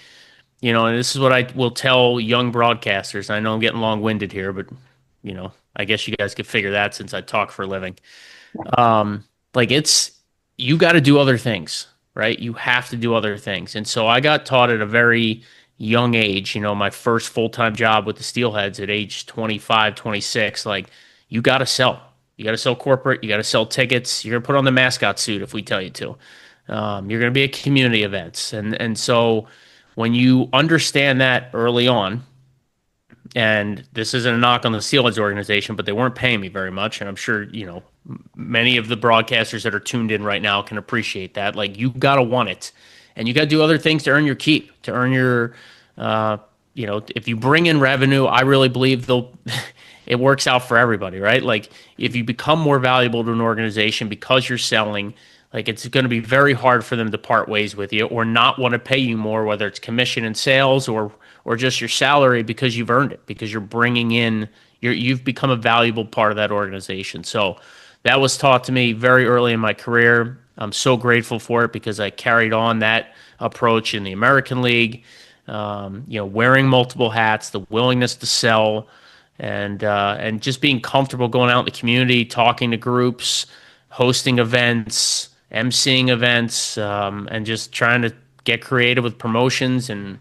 and this is what I will tell young broadcasters. I know I'm getting long-winded here, but, I guess you guys could figure that since I talk for a living. Like, you got to do other things, right? You have to do other things. And so I got taught at a very young age, my first full-time job with the Steelheads at age 25, 26, like, you got to sell. You got to sell corporate. You got to sell tickets. You're going to put on the mascot suit if we tell you to. You're going to be at community events. And so when you understand that early on, and this isn't a knock on the Steelheads organization, but they weren't paying me very much. And I'm sure, many of the broadcasters that are tuned in right now can appreciate that. Like, you got to want it. And you got to do other things to earn your keep, to earn your, if you bring in revenue, I really believe it works out for everybody, right? Like, if you become more valuable to an organization because you're selling, like, it's going to be very hard for them to part ways with you or not want to pay you more, whether it's commission and sales or just your salary, because you've earned it, because you're bringing in, you've become a valuable part of that organization. So that was taught to me very early in my career. I'm so grateful for it because I carried on that approach in the American League, wearing multiple hats, the willingness to sell, and just being comfortable going out in the community, talking to groups, hosting events, emceeing events, and just trying to get creative with promotions and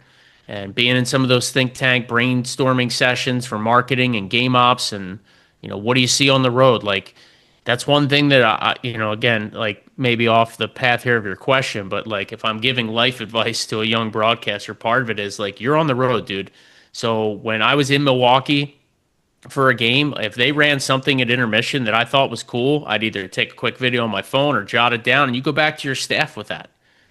being in some of those think tank brainstorming sessions for marketing and game ops. And, what do you see on the road? Like, that's one thing that I again, like, maybe off the path here of your question, but, like, if I'm giving life advice to a young broadcaster, part of it is, like, you're on the road, dude. So when I was in Milwaukee for a game, if they ran something at intermission that I thought was cool, I'd either take a quick video on my phone or jot it down, and you go back to your staff with that.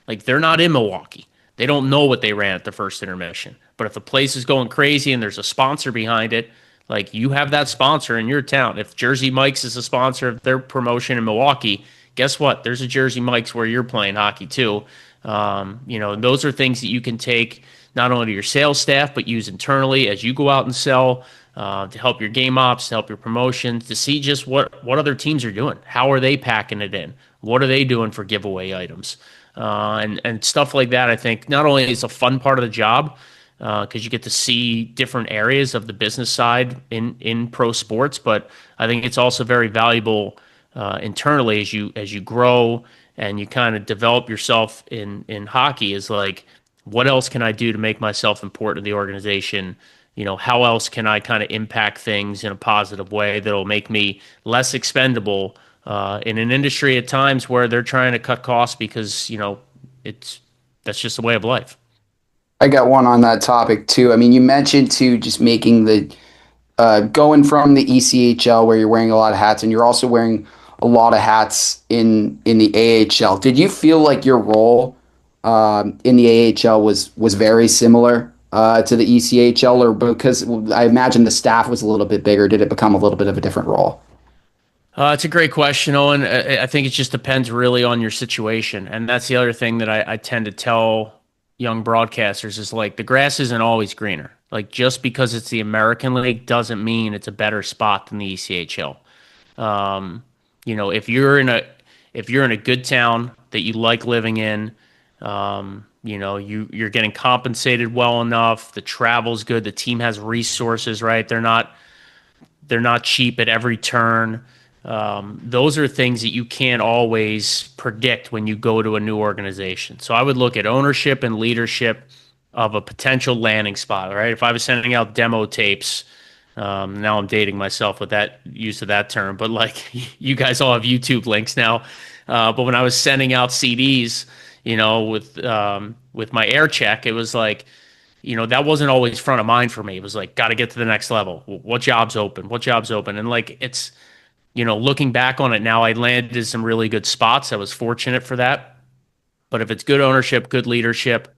Like, they're not in Milwaukee. They don't know what they ran at the first intermission. But if the place is going crazy and there's a sponsor behind it, like, you have that sponsor in your town. If Jersey Mike's is a sponsor of their promotion in Milwaukee, guess what? There's a Jersey Mike's where you're playing hockey too. Those are things that you can take not only to your sales staff, but use internally as you go out and sell, to help your game ops, to help your promotions, to see just what other teams are doing. How are they packing it in? What are they doing for giveaway items? And stuff like that. I think not only is a fun part of the job, because you get to see different areas of the business side in pro sports, but I think it's also very valuable internally as you grow and you kind of develop yourself in hockey. Is like, what else can I do to make myself important to the organization? How else can I kind of impact things in a positive way that'll make me less expendable in an industry at times where they're trying to cut costs because, that's just the way of life. I got one on that topic too. I mean, you mentioned too, just making the going from the ECHL where you're wearing a lot of hats and you're also wearing a lot of hats in the AHL. Did you feel like your role in the AHL was very similar to the ECHL, or because I imagine the staff was a little bit bigger, did it become a little bit of a different role? It's a great question, Owen. I think it just depends really on your situation. And that's the other thing that I tend to tell young broadcasters is, like, the grass isn't always greener. Like, just because it's the American League doesn't mean it's a better spot than the ECHL. If you're in a good town that you like living in, you're getting compensated well enough, the travel's good, the team has resources, right? They're not cheap at every turn. Those are things that you can't always predict when you go to a new organization. So I would look at ownership and leadership of a potential landing spot, right? If I was sending out demo tapes, now I'm dating myself with that use of that term, but, like, you guys all have YouTube links now. But when I was sending out CDs, with my air check, it was like, that wasn't always front of mind for me. It was like, got to get to the next level. What job's open? And, like, it's, looking back on it now, I landed some really good spots. I was fortunate for that. But if it's good ownership, good leadership,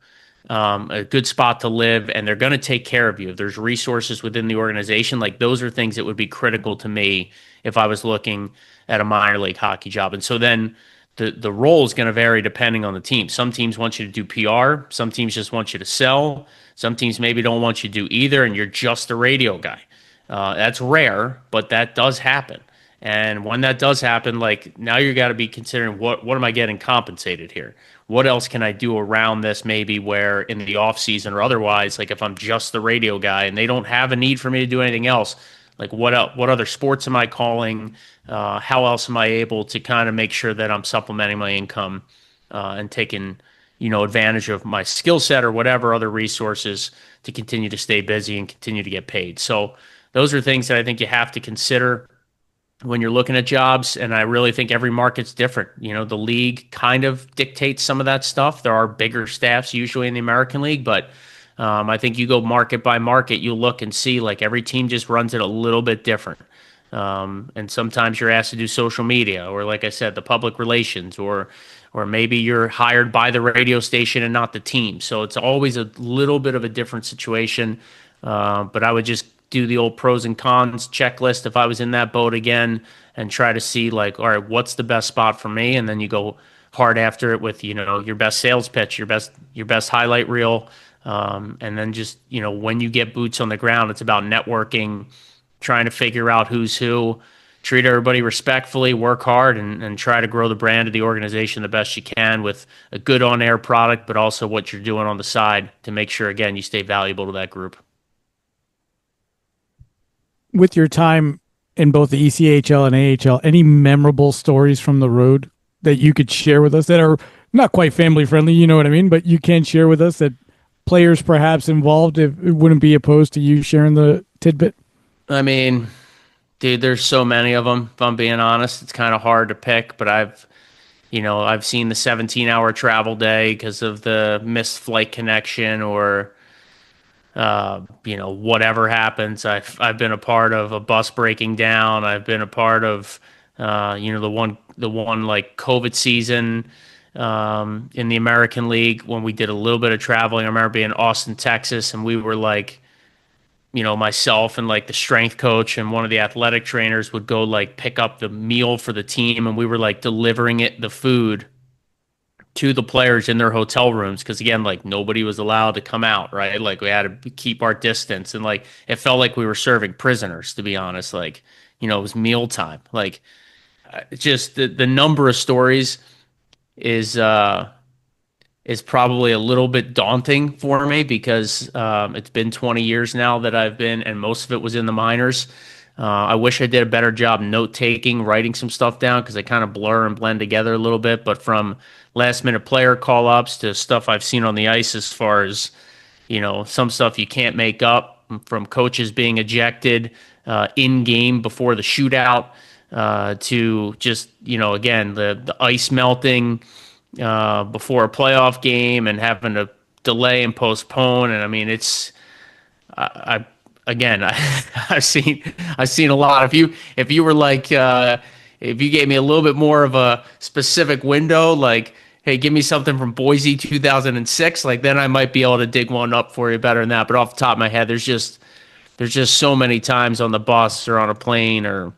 a good spot to live, and they're going to take care of you, if there's resources within the organization, like, those are things that would be critical to me if I was looking at a minor league hockey job. And so then the role is going to vary depending on the team. Some teams want you to do PR. Some teams just want you to sell. Some teams maybe don't want you to do either, and you're just a radio guy. That's rare, but that does happen. And when that does happen, like now you got to be considering what am I getting compensated here? What else can I do around this maybe where in the off season or otherwise, like if I'm just the radio guy and they don't have a need for me to do anything else, like what other sports am I calling? How else am I able to kind of make sure that I'm supplementing my income and taking, advantage of my skill set or whatever other resources to continue to stay busy and continue to get paid. So those are things that I think you have to consider when you're looking at jobs. And I really think every market's different. The league kind of dictates some of that stuff. There are bigger staffs usually in the American League, but I think you go market by market, you look and see like every team just runs it a little bit different. And sometimes you're asked to do social media or, like I said, the public relations, or maybe you're hired by the radio station and not the team. So it's always a little bit of a different situation. But I would just do the old pros and cons checklist if I was in that boat again and try to see like, all right, what's the best spot for me? And then you go hard after it with, your best sales pitch, your best highlight reel. And then just, when you get boots on the ground, it's about networking, trying to figure out who's who, treat everybody respectfully, work hard, and try to grow the brand of the organization the best you can with a good on-air product, but also what you're doing on the side to make sure, again, you stay valuable to that group. With your time in both the ECHL and AHL, any memorable stories from the road that you could share with us that are not quite family friendly, you know what I mean, but you can share with us that players perhaps involved if it wouldn't be opposed to you sharing the tidbit? I mean, dude, there's so many of them. If I'm being honest, it's kind of hard to pick, but I've seen the 17-hour travel day because of the missed flight connection or, whatever happens. I've been a part of a bus breaking down. I've been a part of, the one like COVID season in the American League when we did a little bit of traveling. I remember being in Austin, Texas, and we were like, myself and like the strength coach and one of the athletic trainers would go like pick up the meal for the team, and we were like delivering the food to the players in their hotel rooms because, again, like nobody was allowed to come out, right? Like we had to keep our distance, and like it felt like we were serving prisoners, to be honest. Like, it was mealtime. Like just the number of stories is probably a little bit daunting for me because it's been 20 years now that I've been, and most of it was in the minors. I wish I did a better job note-taking, writing some stuff down because they kind of blur and blend together a little bit. But from last-minute player call-ups to stuff I've seen on the ice as far as, some stuff you can't make up, from coaches being ejected in-game before the shootout to just, again, the ice melting before a playoff game and having to delay and postpone. And I mean, I've seen a lot. If you were like, if you gave me a little bit more of a specific window, like, hey, give me something from Boise 2006, like then I might be able to dig one up for you better than that. But off the top of my head, there's just so many times on the bus or on a plane or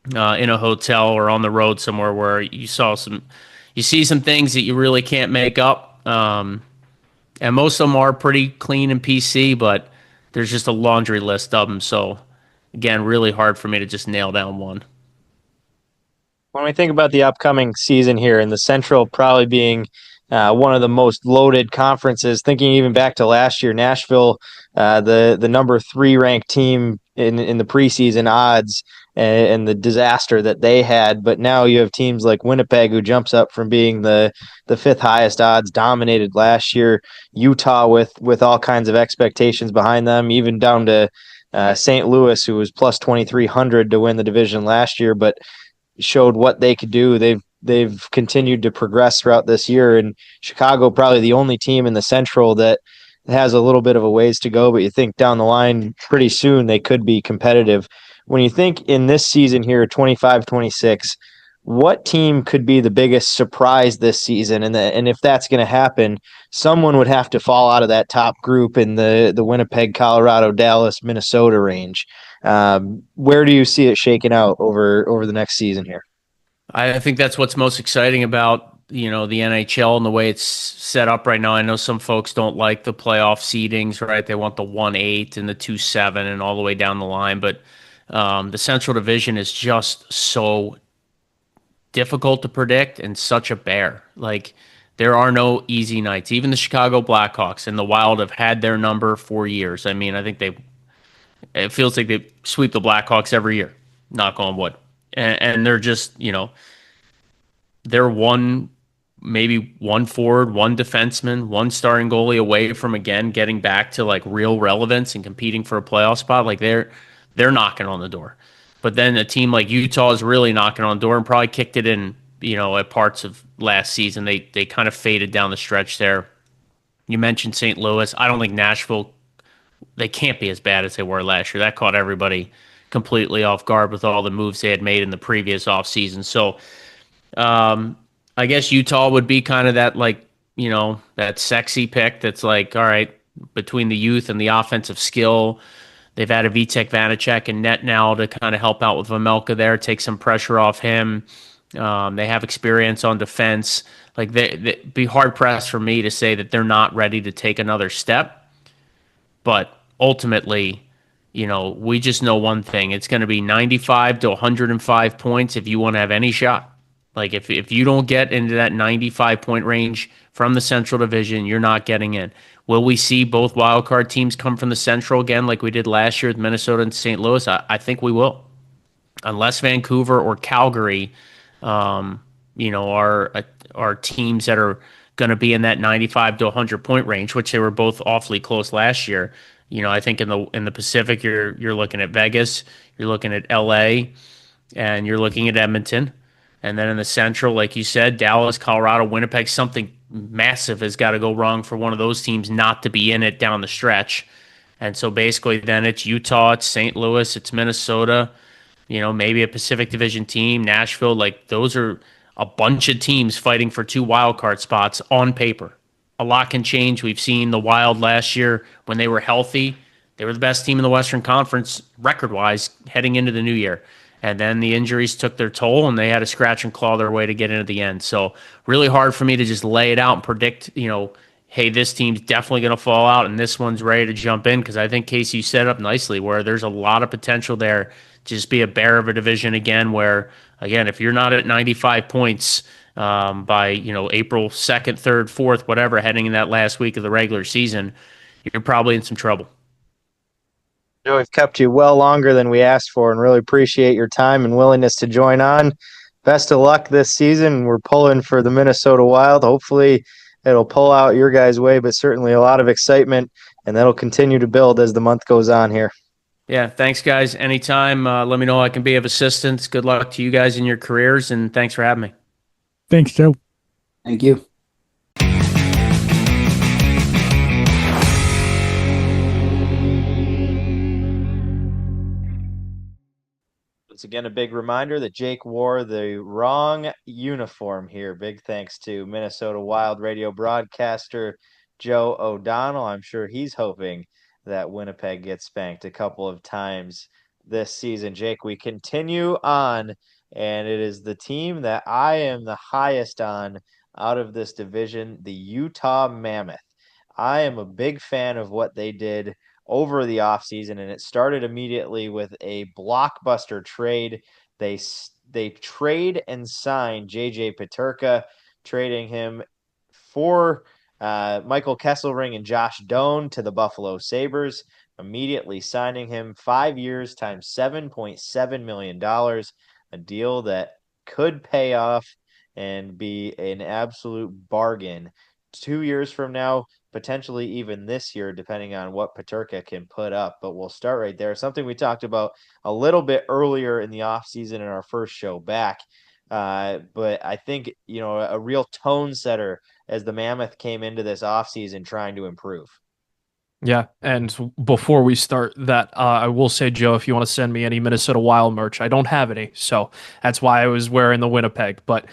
in a hotel or on the road somewhere where you see some things that you really can't make up. And most of them are pretty clean and PC, but there's just a laundry list of them. So, again, really hard for me to just nail down one. When we think about the upcoming season here and the Central probably being one of the most loaded conferences, thinking even back to last year, Nashville, the number 3 ranked team in the preseason odds, and the disaster that they had. But now you have teams like Winnipeg, who jumps up from being the 5th highest odds, dominated last year. Utah with all kinds of expectations behind them, even down to St. Louis, who was plus 2,300 to win the division last year, but showed what they could do. They've continued to progress throughout this year, and Chicago probably the only team in the Central that has a little bit of a ways to go, but you think down the line pretty soon they could be competitive. When you think in this season here, 25-26, what team could be the biggest surprise this season? And if that's going to happen, someone would have to fall out of that top group in the Winnipeg, Colorado, Dallas, Minnesota range. Where do you see it shaking out over the next season here? I think that's what's most exciting about, the NHL and the way it's set up right now. I know some folks don't like the playoff seedings, right? They want the 1-8 and the 2-7 and all the way down the line. But The Central Division is just so difficult to predict and such a bear. Like, there are no easy nights. Even the Chicago Blackhawks and the Wild have had their number for years. I mean, I think it feels like they sweep the Blackhawks every year, knock on wood. And they're just, they're maybe one forward, one defenseman, one starting goalie away from, again, getting back to like real relevance and competing for a playoff spot. Like, they're knocking on the door. But then a team like Utah is really knocking on the door and probably kicked it in, at parts of last season. They kind of faded down the stretch there. You mentioned St. Louis. I don't think Nashville, they can't be as bad as they were last year. That caught everybody completely off guard with all the moves they had made in the previous offseason. So I guess Utah would be kind of that, like, that sexy pick that's like, all right, between the youth and the offensive skill, they've added Vitek Vanacek and net now to kind of help out with Vamelka there, take some pressure off him. They have experience on defense. Like, they'd be hard-pressed for me to say that they're not ready to take another step. But ultimately, we just know one thing. It's going to be 95 to 105 points if you want to have any shot. Like, if you don't get into that 95-point range from the Central Division, you're not getting in. Will we see both wildcard teams come from the Central again like we did last year with Minnesota and St. Louis? I think we will. Unless Vancouver or Calgary, are teams that are going to be in that 95 to 100-point range, which they were both awfully close last year. I think in the Pacific, you're looking at Vegas, you're looking at LA, and you're looking at Edmonton. And then in the Central, like you said, Dallas, Colorado, Winnipeg, something massive has got to go wrong for one of those teams not to be in it down the stretch. And so basically then it's Utah, it's St. Louis, it's Minnesota, maybe a Pacific Division team, Nashville. Like, those are a bunch of teams fighting for 2 wildcard spots on paper. A lot can change. We've seen the Wild last year when they were healthy. They were the best team in the Western Conference record-wise heading into the new year. And then the injuries took their toll, and they had to scratch and claw their way to get into the end. So really hard for me to just lay it out and predict, hey, this team's definitely going to fall out and this one's ready to jump in, because I think, Casey, you set up nicely where there's a lot of potential there to just be a bear of a division again where, again, if you're not at 95 points by, April 2nd, 3rd, 4th, whatever, heading in that last week of the regular season, you're probably in some trouble. Joe, we've kept you well longer than we asked for and really appreciate your time and willingness to join on. Best of luck this season. We're pulling for the Minnesota Wild. Hopefully it'll pull out your guys' way, but certainly a lot of excitement, and that'll continue to build as the month goes on here. Yeah, thanks, guys. Anytime, let me know I can be of assistance. Good luck to you guys in your careers, and thanks for having me. Thanks, Joe. Thank you. Once again, a big reminder that Jake wore the wrong uniform here. Big thanks to Minnesota Wild radio broadcaster Joe O'Donnell. I'm sure he's hoping that Winnipeg gets spanked a couple of times this season. Jake, we continue on, and it is the team that I am the highest on out of this division, the Utah Mammoth. I am a big fan of what they did over the offseason, and it started immediately with a blockbuster trade. They trade and sign JJ Peterka, trading him for Michael Kesselring and Josh Doan to the Buffalo Sabres, immediately signing him 5 years times $7.7 million, a deal that could pay off and be an absolute bargain 2 years from now, potentially even this year, depending on what Peterka can put up. But we'll start right there. Something we talked about a little bit earlier in the offseason in our first show back. But I think, a real tone setter as the Mammoth came into this offseason trying to improve. Yeah, and before we start that, I will say, Joe, if you want to send me any Minnesota Wild merch, I don't have any, so that's why I was wearing the Winnipeg. But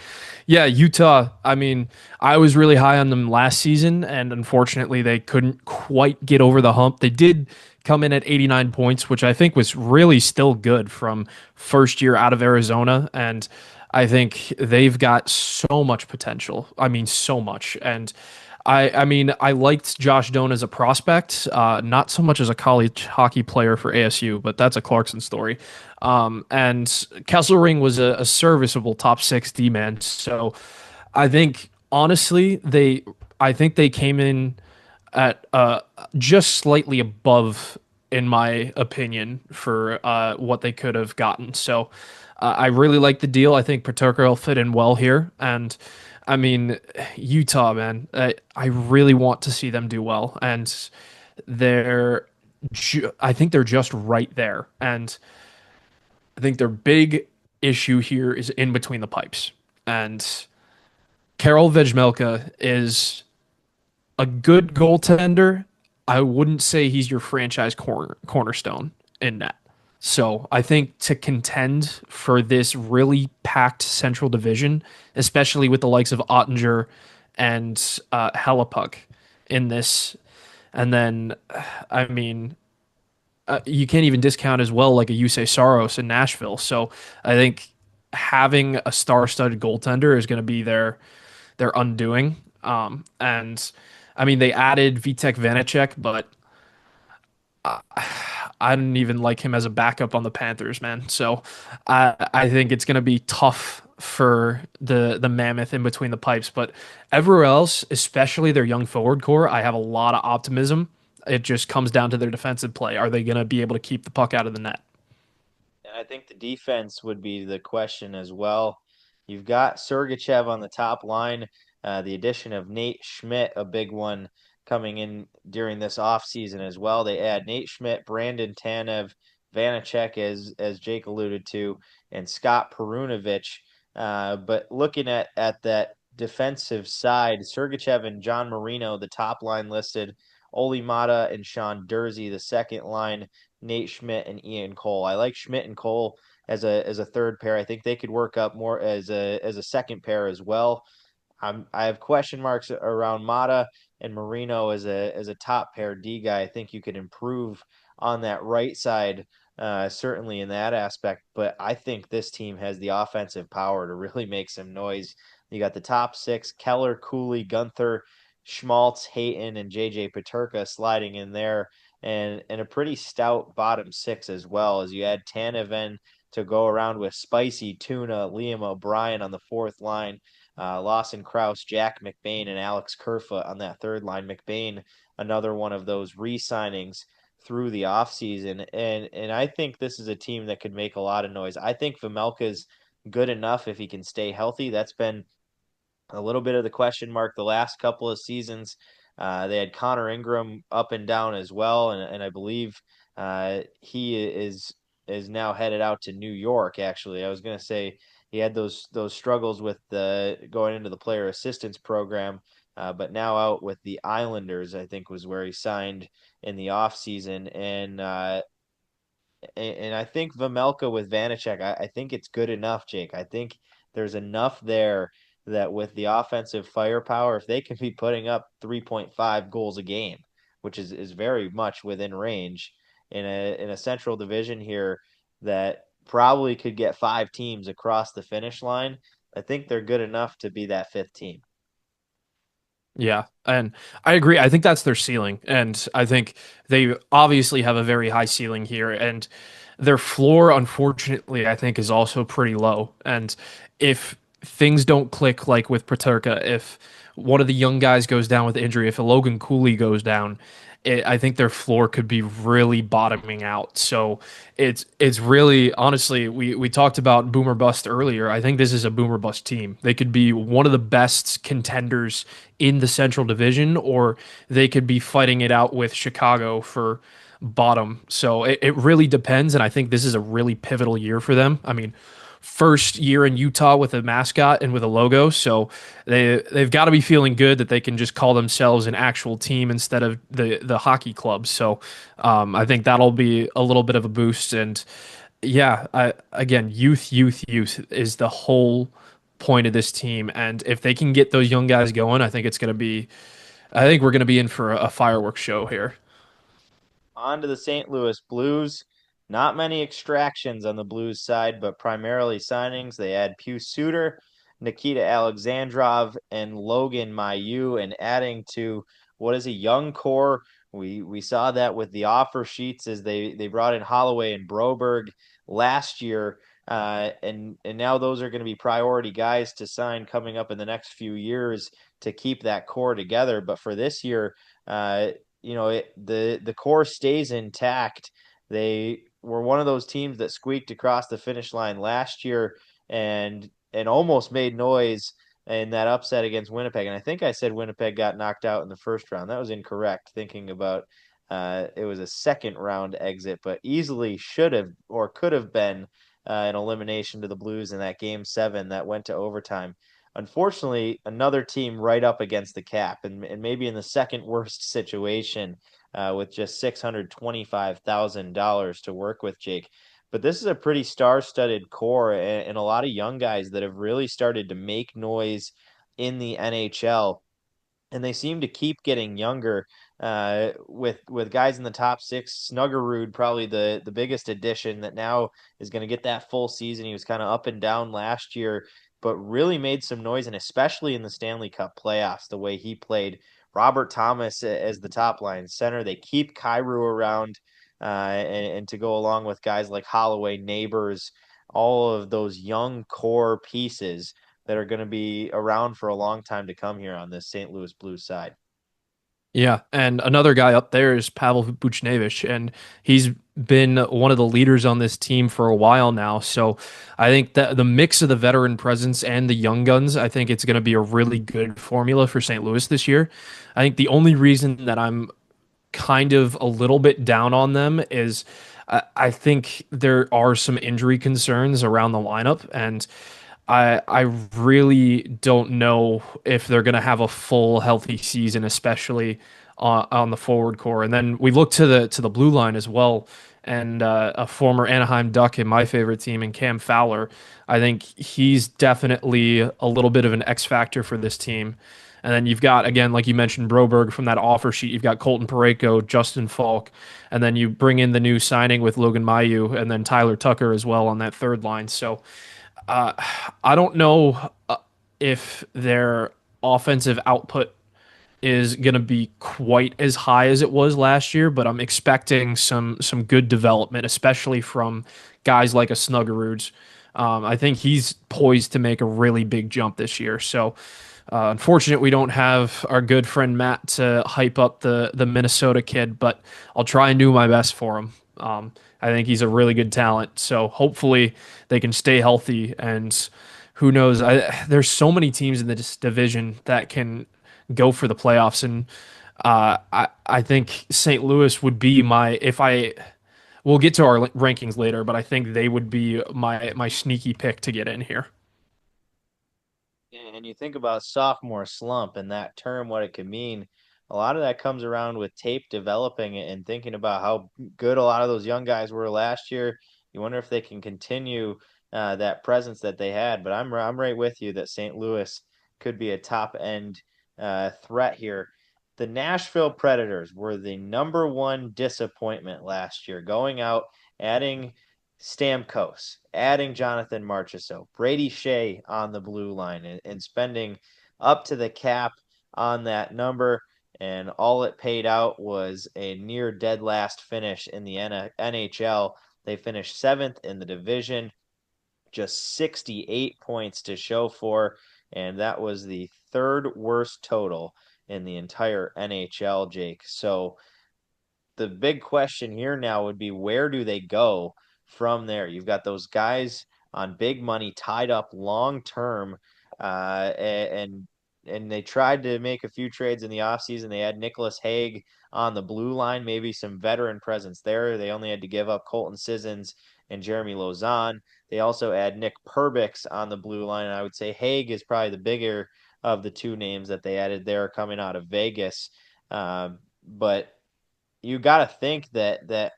yeah, Utah, I mean, I was really high on them last season, and unfortunately they couldn't quite get over the hump. They did come in at 89 points, which I think was really still good from first year out of Arizona, and I think they've got so much potential. I mean, so much, and I mean, I liked Josh Doan as a prospect, not so much as a college hockey player for ASU, but that's a Clarkson story. And Kesselring was a serviceable top six D man. So I think honestly, I think they came in at just slightly above, in my opinion, for what they could have gotten. So I really like the deal. I think Paterka will fit in well here, and I mean Utah, man. I really want to see them do well, and they're. I think they're just right there, and I think their big issue here is in between the pipes, and Karel Vejmelka is a good goaltender. I wouldn't say he's your franchise cornerstone in net. So I think to contend for this really packed Central Division, especially with the likes of Ottinger and Hellapuk in this, and then I mean you can't even discount as well like a Yusei Saros in Nashville. So I think having a star-studded goaltender is going to be their undoing. And I mean, they added Vitek Vanacek, but I didn't even like him as a backup on the Panthers, man. So I think it's going to be tough for the Mammoth in between the pipes. But everywhere else, especially their young forward core, I have a lot of optimism. It just comes down to their defensive play. Are they going to be able to keep the puck out of the net? And I think the defense would be the question as well. You've got Sergachev on the top line. The addition of Nate Schmidt, a big one coming in during this offseason as well. They add Nate Schmidt, Brandon Tanev, Vanacek, as Jake alluded to, and Scott Perunovich. But looking at that defensive side, Sergachev and John Marino, the top line listed, Oli Mata and Sean Dursey, the second line, Nate Schmidt and Ian Cole. I like Schmidt and Cole as a third pair. I think they could work up more as a second pair as well. I have question marks around Mata and Marino as a top pair D guy. I think you could improve on that right side, certainly in that aspect. But I think this team has the offensive power to really make some noise. You got the top six: Keller, Cooley, Gunther, Schmaltz, Hayton, and JJ Paterka sliding in there, and a pretty stout bottom six as well, as you add Tanev to go around with Spicy, Tuna, Liam O'Brien on the fourth line, Lawson Krause, Jack McBain, and Alex Kerfa on that third line. McBain, another one of those re-signings through the offseason. And I think this is a team that could make a lot of noise. I think Vamelka's good enough if he can stay healthy. That's been a little bit of the question mark the last couple of seasons. They had Connor Ingram up and down as well, and I believe he is now headed out to New York. Actually, I was going to say he had those struggles with the going into the player assistance program, but now out with the Islanders, I think was where he signed in the offseason. And I think Vamelka with Vanacek, I think it's good enough, Jake. I think there's enough there that with the offensive firepower, if they can be putting up 3.5 goals a game, which is very much within range in a central division here that probably could get five teams across the finish line, I think they're good enough to be that fifth team. Yeah, and I agree. I think that's their ceiling, and I think they obviously have a very high ceiling here, and their floor, unfortunately, I think is also pretty low. And if things don't click like with Paterka, if one of the young guys goes down with injury, if a Logan Cooley goes down, I think their floor could be really bottoming out. So it's really honestly we talked about boomer bust earlier. I think this is a boomer bust team. They could be one of the best contenders in the Central Division, or they could be fighting it out with Chicago for bottom. So it really depends, and I think this is a really pivotal year for them. I mean, first year in Utah with a mascot and with a logo, so they've got to be feeling good that they can just call themselves an actual team instead of the hockey club. So I think that'll be a little bit of a boost. And yeah, again, youth is the whole point of this team. And if they can get those young guys going, I think we're going to be in for a fireworks show here. On to the St. Louis Blues. Not many extractions on the Blues side, but primarily signings. They add Pius Suter, Nikita Alexandrov and Logan Mailloux, and adding to what is a young core. We saw that with the offer sheets as they brought in Holloway and Broberg last year, and now those are going to be priority guys to sign coming up in the next few years to keep that core together. But for this year, the core stays intact. They were one of those teams that squeaked across the finish line last year and almost made noise in that upset against Winnipeg. And I think I said Winnipeg got knocked out in the first round. That was incorrect, thinking about it was a second round exit, but easily should have or could have been an elimination to the Blues in that game 7 that went to overtime. Unfortunately, another team right up against the cap and maybe in the second worst situation with just $625,000 to work with, Jake. But this is a pretty star-studded core and a lot of young guys that have really started to make noise in the NHL. And they seem to keep getting younger with guys in the top 6. Snuggerud, probably the biggest addition that now is going to get that full season. He was kind of up and down last year, but really made some noise, and especially in the Stanley Cup playoffs, the way he played. Robert Thomas as the top line center. They keep Kyrou around and to go along with guys like Holloway, Neighbors, all of those young core pieces that are going to be around for a long time to come here on this St. Louis Blues side. Yeah, and another guy up there is Pavel Buchnevich, and he's been one of the leaders on this team for a while now. So I think that the mix of the veteran presence and the young guns, I think it's going to be a really good formula for St. Louis this year. I think the only reason that I'm kind of a little bit down on them is I think there are some injury concerns around the lineup, and I really don't know if they're going to have a full healthy season, especially on the forward core. And then we look to the blue line as well, and a former Anaheim Duck in my favorite team, in Cam Fowler. I think he's definitely a little bit of an X factor for this team. And then you've got, again, like you mentioned, Broberg from that offer sheet. You've got Colton Parayko, Justin Falk, and then you bring in the new signing with Logan Mailloux, and then Tyler Tucker as well on that third line. So I don't know if their offensive output is going to be quite as high as it was last year, but I'm expecting some good development, especially from guys like a Snuggerud. I think he's poised to make a really big jump this year. So unfortunate we don't have our good friend Matt to hype up the Minnesota kid, but I'll try and do my best for him. I think he's a really good talent. So hopefully they can stay healthy, and who knows? There's so many teams in this division that can go for the playoffs, and I think St. Louis would be we'll get to our rankings later, but I think they would be my sneaky pick to get in here. And you think about sophomore slump and that term, what it could mean. A lot of that comes around with tape developing and thinking about how good a lot of those young guys were last year. You wonder if they can continue that presence that they had. But I'm right with you that St. Louis could be a top end threat here. The Nashville Predators were the number one disappointment last year, going out, adding Stamkos, adding Jonathan Marchessault, Brady Shea on the blue line, and spending up to the cap on that number. And all it paid out was a near dead last finish in the NHL. They finished 7th in the division, just 68 points to show for, and that was the third worst total in the entire NHL, Jake. So the big question here now would be, where do they go from there? You've got those guys on big money tied up long term, and they tried to make a few trades in the offseason. They had Nicholas Hague on the blue line, maybe some veteran presence there. They only had to give up Colton Sissons and Jeremy Lauzon. They also add Nick Perbix on the blue line, and I would say Hague is probably the bigger of the two names that they added there coming out of Vegas. But you got to think that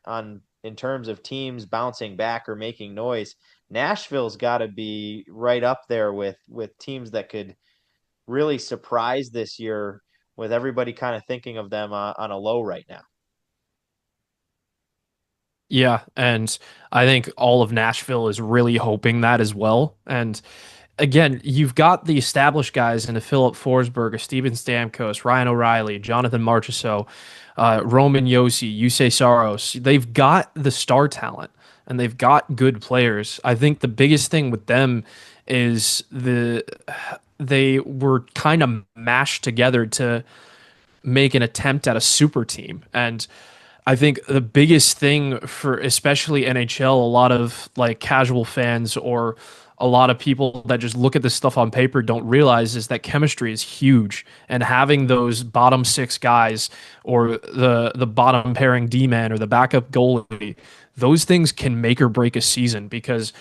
in terms of teams bouncing back or making noise, Nashville's got to be right up there with teams that could really surprise this year, with everybody kind of thinking of them on a low right now. Yeah, and I think all of Nashville is really hoping that as well. And again, you've got the established guys in the Philip Forsberg, a Steven Stamkos, Ryan O'Reilly, Jonathan Marchessault, Roman Josi, Yusei Saros. They've got the star talent and they've got good players. I think the biggest thing with them is they were kind of mashed together to make an attempt at a super team. And I think the biggest thing for especially NHL, a lot of like casual fans or a lot of people that just look at this stuff on paper don't realize is that chemistry is huge. And having those bottom six guys or the bottom pairing D-man or the backup goalie, those things can make or break a season because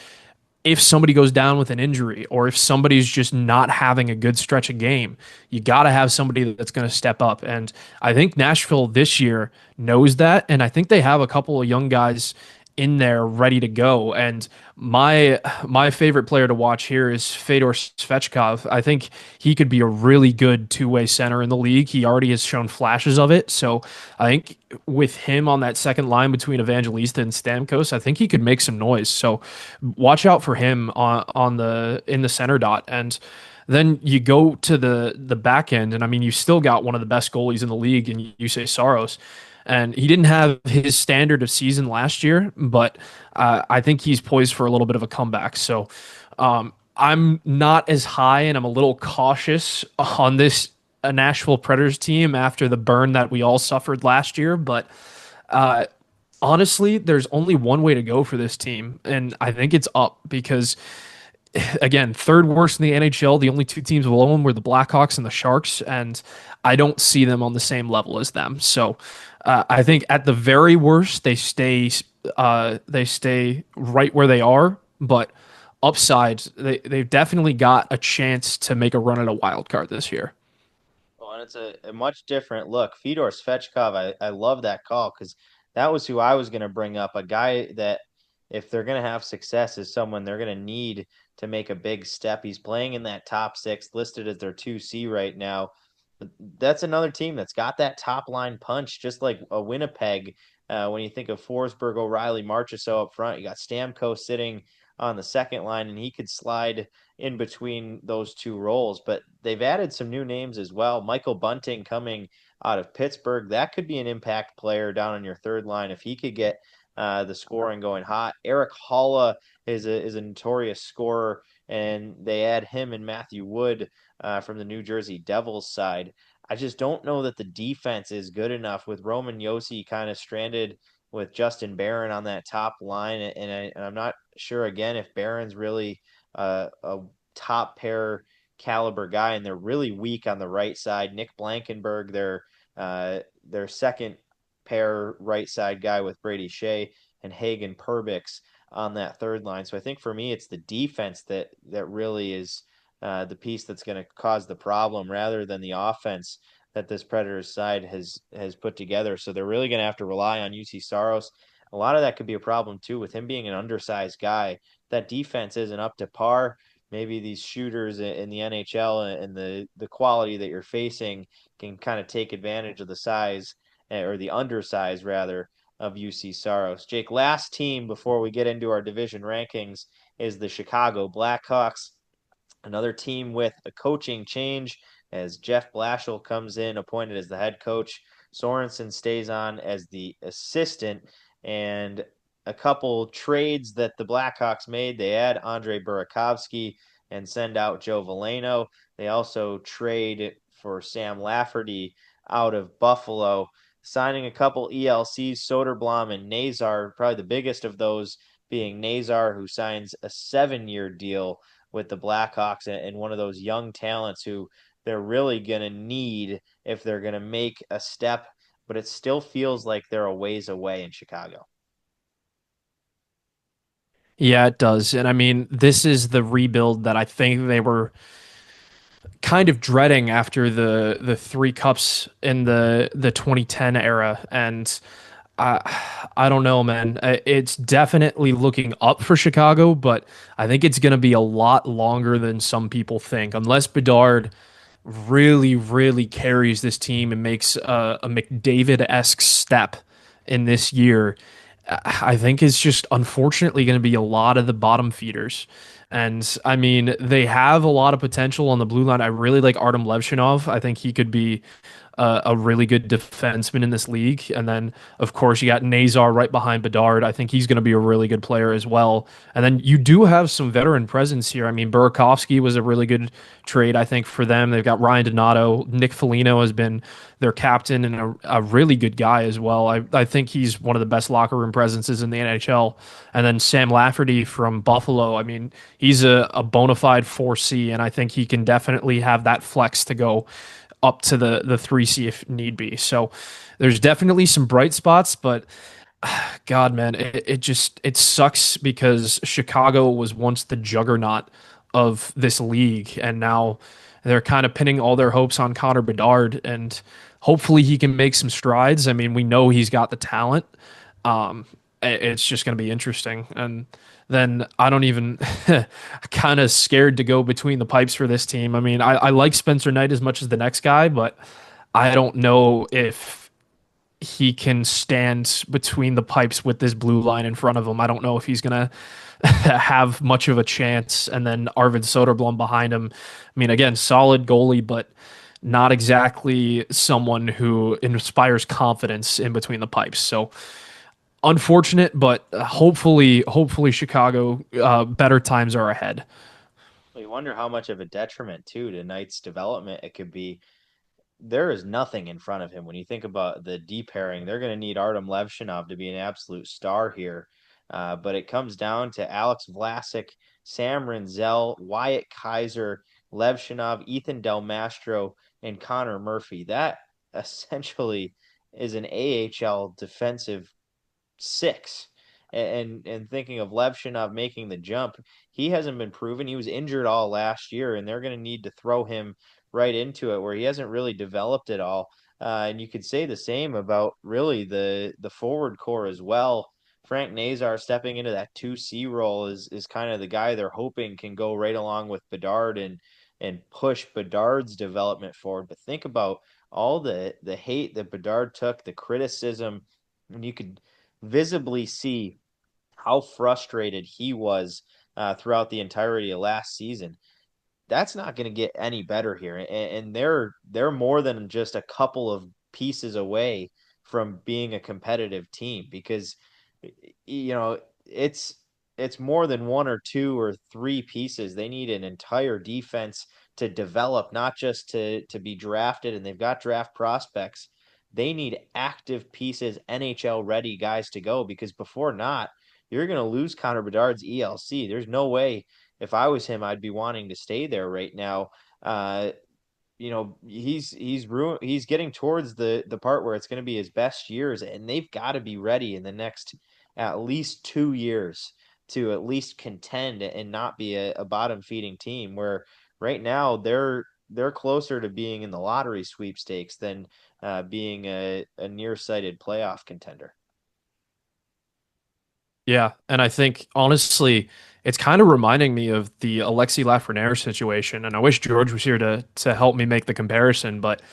if somebody goes down with an injury or if somebody's just not having a good stretch of game, you got to have somebody that's going to step up. And I think Nashville this year knows that. And I think they have a couple of young guys in there ready to go. And my favorite player to watch here is Fedor Svechkov. I think he could be a really good two-way center in the league. He already has shown flashes of it. So I think with him on that second line between Evangelista and Stamkos, I think he could make some noise. So watch out for him in the center dot. And then you go to the back end, and I mean, you still got one of the best goalies in the league in Yusei Saros. And he didn't have his standard of season last year, but I think he's poised for a little bit of a comeback. So I'm not as high, and I'm a little cautious on this Nashville Predators team after the burn that we all suffered last year. But honestly, there's only one way to go for this team, and I think it's up because again, third worst in the NHL. The only two teams below them were the Blackhawks and the Sharks, and I don't see them on the same level as them. So I think at the very worst, they stay right where they are. But upside, they've definitely got a chance to make a run at a wild card this year. Well, and it's a much different look. Fedor Svechkov, I love that call because that was who I was going to bring up. A guy that, if they're going to have success, is someone they're going to need to make a big step. He's playing in that top six, listed as their 2C right now. But that's another team that's got that top line punch, just like a Winnipeg. When you think of Forsberg, O'Reilly, Marchessault up front, you got Stamkos sitting on the second line, and he could slide in between those two roles. But they've added some new names as well. Michael Bunting coming out of Pittsburgh. That could be an impact player down on your third line if he could get the scoring going hot. Eric Halla is a notorious scorer, and they add him and Matthew Wood from the New Jersey Devils side. I just don't know that the defense is good enough with Roman Josi kind of stranded with Justin Barron on that top line, and I'm not sure again if Barron's really a top pair caliber guy, and they're really weak on the right side. Nick Blankenberg, their second pair right side guy with Brady Shea and Hagen Perbix on that third line. So I think for me, it's the defense that really is the piece that's going to cause the problem rather than the offense that this Predators side has put together. So they're really going to have to rely on UC Saros. A lot of that could be a problem too with him being an undersized guy. That defense isn't up to par. Maybe these shooters in the NHL and the quality that you're facing can kind of take advantage of the size or the undersize rather of UC Saros. Jake, last team before we get into our division rankings is the Chicago Blackhawks. Another team with a coaching change as Jeff Blashill comes in, appointed as the head coach. Sorensen stays on as the assistant, and a couple trades that the Blackhawks made. They add Andre Burakovsky and send out Joe Veleno. They also trade for Sam Lafferty out of Buffalo, signing a couple ELCs, Soderblom and Nazar, probably the biggest of those being Nazar, who signs a 7-year deal with the Blackhawks, and one of those young talents who they're really going to need if they're going to make a step, but it still feels like they're a ways away in Chicago. Yeah, it does. And I mean, this is the rebuild that I think they were kind of dreading after the three cups in the 2010 era. And I don't know, man. It's definitely looking up for Chicago, but I think it's going to be a lot longer than some people think. Unless Bedard really, really carries this team and makes a McDavid-esque step in this year, I think it's just unfortunately going to be a lot of the bottom feeders. And I mean, they have a lot of potential on the blue line. I really like Artem Levshinov. I think he could be a really good defenseman in this league. And then, of course, you got Nazar right behind Bedard. I think he's going to be a really good player as well. And then you do have some veteran presence here. I mean, Burakovsky was a really good trade, I think, for them. They've got Ryan Donato. Nick Foligno has been their captain and a really good guy as well. I think he's one of the best locker room presences in the NHL. And then Sam Lafferty from Buffalo. I mean, he's a bona fide 4C, and I think he can definitely have that flex to go up to the 3C if need be. So there's definitely some bright spots, but God, man, it sucks because Chicago was once the juggernaut of this league, and now they're kind of pinning all their hopes on Connor Bedard, and hopefully he can make some strides. I mean, we know he's got the talent. It's just going to be interesting. And then I don't even kind of scared to go between the pipes for this team. I mean, I like Spencer Knight as much as the next guy, but I don't know if he can stand between the pipes with this blue line in front of him. I don't know if he's going to have much of a chance. And then Arvid Soderblom behind him. I mean, again, solid goalie, but not exactly someone who inspires confidence in between the pipes. So unfortunate, but hopefully Chicago, better times are ahead. Well, you wonder how much of a detriment too to Knight's development it could be. There is nothing in front of him. When you think about the D pairing, they're going to need Artem Levshinov to be an absolute star here. But it comes down to Alex Vlasic, Sam Rinzel, Wyatt Kaiser, Levshinov, Ethan Del Mastro, and Connor Murphy. That essentially is an AHL defensive six. And thinking of Levshinov making the jump, he hasn't been proven. He was injured all last year, and they're going to need to throw him right into it where he hasn't really developed at all. And you could say the same about really the forward core as well. Frank Nazar stepping into that 2C role is kind of the guy they're hoping can go right along with Bedard and push Bedard's development forward. But think about all the hate that Bedard took, the criticism, and you could visibly see how frustrated he was throughout the entirety of last season. That's not going to get any better here, and they're more than just a couple of pieces away from being a competitive team, because it's more than one or two or three pieces. They need an entire defense to develop, not just to be drafted, and they've got draft prospects. They need active pieces, NHL ready guys to go, because before not, you're going to lose Connor Bedard's ELC. There's no way, if I was him, I'd be wanting to stay there right now. He's getting towards the part where it's going to be his best years, and they've got to be ready in the next at least 2 years to at least contend and not be a bottom feeding team, where right now they're closer to being in the lottery sweepstakes than being a nearsighted playoff contender. Yeah, and I think honestly, it's kind of reminding me of the Alexis Lafreniere situation, and I wish George was here to help me make the comparison. But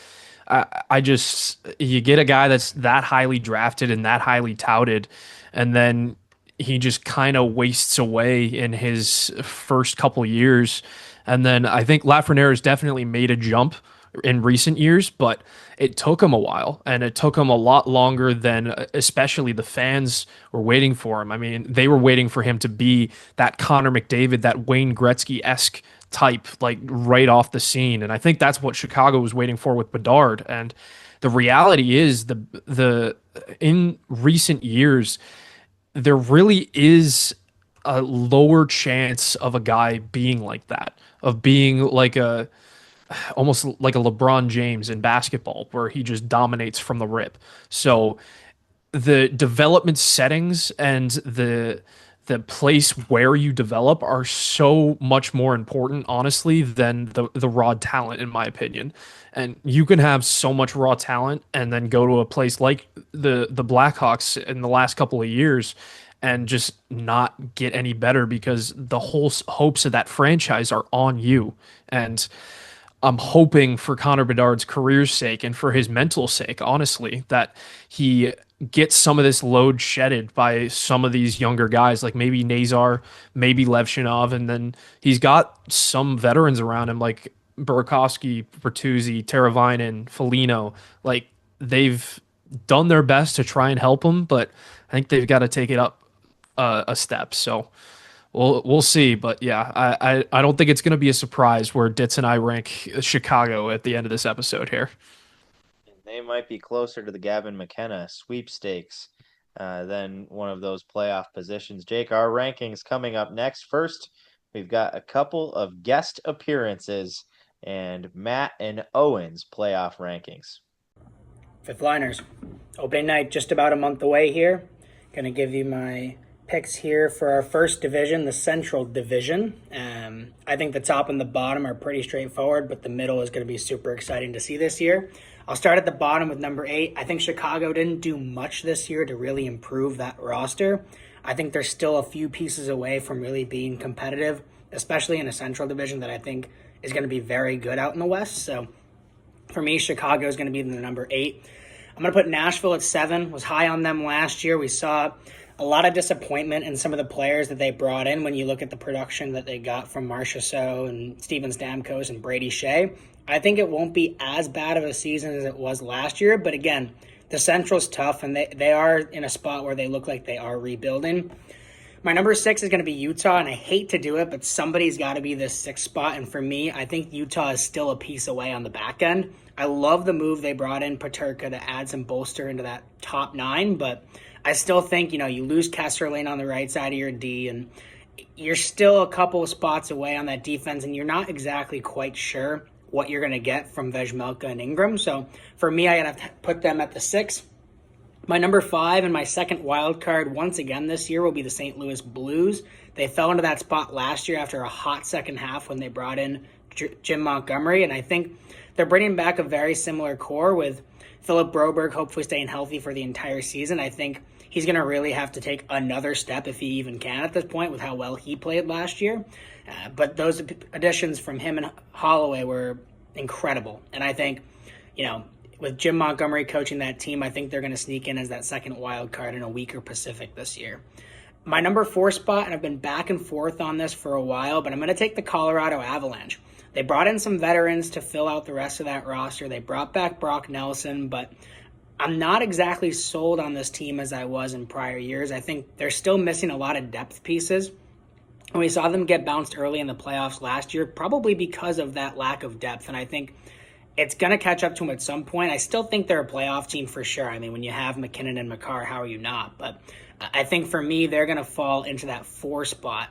I just, you get a guy that's that highly drafted and that highly touted, and then he just kind of wastes away in his first couple years. And then I think Lafreniere has definitely made a jump in recent years, but it took him a while, and it took him a lot longer than especially the fans were waiting for him. I mean, they were waiting for him to be that Connor McDavid, that Wayne Gretzky-esque type, like right off the scene. And I think that's what Chicago was waiting for with Bedard. And the reality is the in recent years, there really is a lower chance of a guy being like that, of being like almost like a LeBron James in basketball, where he just dominates from the rip. So the development settings and the place where you develop are so much more important, honestly, than the raw talent, in my opinion. And you can have so much raw talent and then go to a place like the Blackhawks in the last couple of years and just not get any better, because the whole hopes of that franchise are on you. And I'm hoping for Connor Bedard's career's sake and for his mental sake, honestly, that he get some of this load shedded by some of these younger guys, like maybe Nazar, maybe Levshinov, and then he's got some veterans around him like Burakovsky, Bertuzzi, Teravainen, Foligno. Like they've done their best to try and help him, but I think they've got to take it up a step. So we'll see. But yeah, I don't think it's going to be a surprise where Ditz and I rank Chicago at the end of this episode here. They might be closer to the Gavin McKenna sweepstakes than one of those playoff positions. Jake, our rankings coming up next. First, we've got a couple of guest appearances and Matt and Owen's playoff rankings. Fifth liners. Opening night just about a month away here. Going to give you my picks here for our first division, the Central Division. I think the top and the bottom are pretty straightforward, but the middle is going to be super exciting to see this year. I'll start at the bottom with number 8. I think Chicago didn't do much this year to really improve that roster. I think they're still a few pieces away from really being competitive, especially in a Central Division that I think is going to be very good out in the West. So for me, Chicago is going to be the number 8. I'm going to put Nashville at 7. Was high on them last year. We saw a lot of disappointment in some of the players that they brought in when you look at the production that they got from Marchessault and Steven Stamkos and Brady Shea. I think it won't be as bad of a season as it was last year, but again, the Central's tough, and they are in a spot where they look like they are rebuilding. My number 6 is going to be Utah, and I hate to do it, but somebody's got to be this 6th spot, and for me, I think Utah is still a piece away on the back end. I love the move they brought in Paterka to add some bolster into that top 9, but I still think, you lose Kesserlin on the right side of your D, and you're still a couple of spots away on that defense, and you're not exactly quite sure what you're going to get from Vejmelka and Ingram. So for me, I have to put them at the 6. My number 5 and my second wild card once again this year will be the St. Louis Blues. They fell into that spot last year after a hot second half when they brought in Jim Montgomery, and I think they're bringing back a very similar core with Philip Broberg hopefully staying healthy for the entire season. I think he's going to really have to take another step if he even can at this point with how well he played last year. But those additions from him and Holloway were incredible. And I think, with Jim Montgomery coaching that team, I think they're going to sneak in as that second wild card in a weaker Pacific this year. My number 4 spot, and I've been back and forth on this for a while, but I'm going to take the Colorado Avalanche. They brought in some veterans to fill out the rest of that roster. They brought back Brock Nelson, but I'm not exactly sold on this team as I was in prior years. I think they're still missing a lot of depth pieces. And we saw them get bounced early in the playoffs last year, probably because of that lack of depth. And I think it's going to catch up to them at some point. I still think they're a playoff team for sure. I mean, when you have McKinnon and Makar, how are you not? But I think for me, they're going to fall into that 4 spot.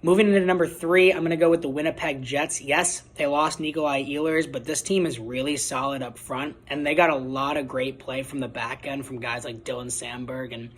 Moving into number 3, I'm going to go with the Winnipeg Jets. Yes, they lost Nikolai Ehlers, but this team is really solid up front, and they got a lot of great play from the back end from guys like Dylan Sandberg and